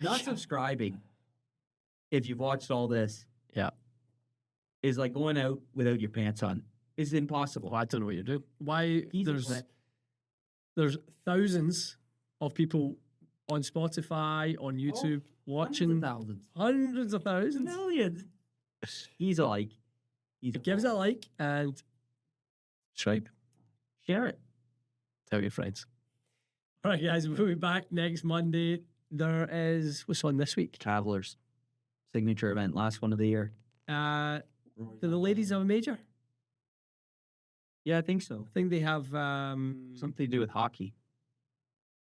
not subscribing, if you've watched all this, Yeah. is like going out without your pants on. It's impossible. Well, I don't know what you're doing. Why Jesus. there's thousands of people on Spotify, on YouTube, watching Thousands. hundreds of thousands. Millions. He's like, Give us a like and subscribe. share it. Tell your friends. All right, guys, we'll be back next Monday. There is, what's on this week? Travelers. Signature event, last one of the year. Do the ladies have a major? Yeah, I think so. I think they have Something to do with hockey.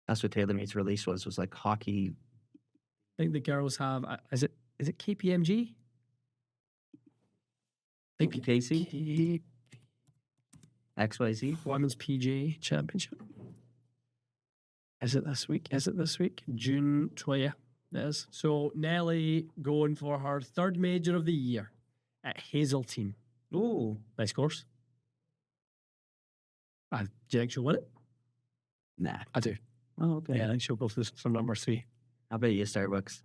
That's what TaylorMade's release was like hockey. I think the girls have is it KPMG? I think KC? XYZ? Women's PGA Championship. Is it this week? June 20th. It is. So Nelly going for her third major of the year at Hazeltine. Ooh. Nice course. Do you think she'll win it? Nah. I do. Oh, okay. Yeah, I think she'll go for number 3. I'll bet you Starbucks.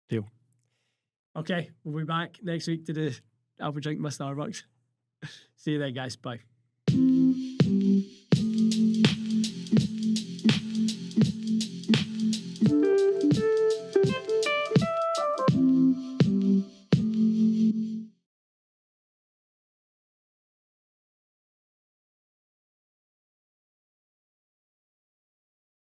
Deal. Okay, we'll be back next week to do Alpha Drink my Starbucks. See you then, guys. Bye.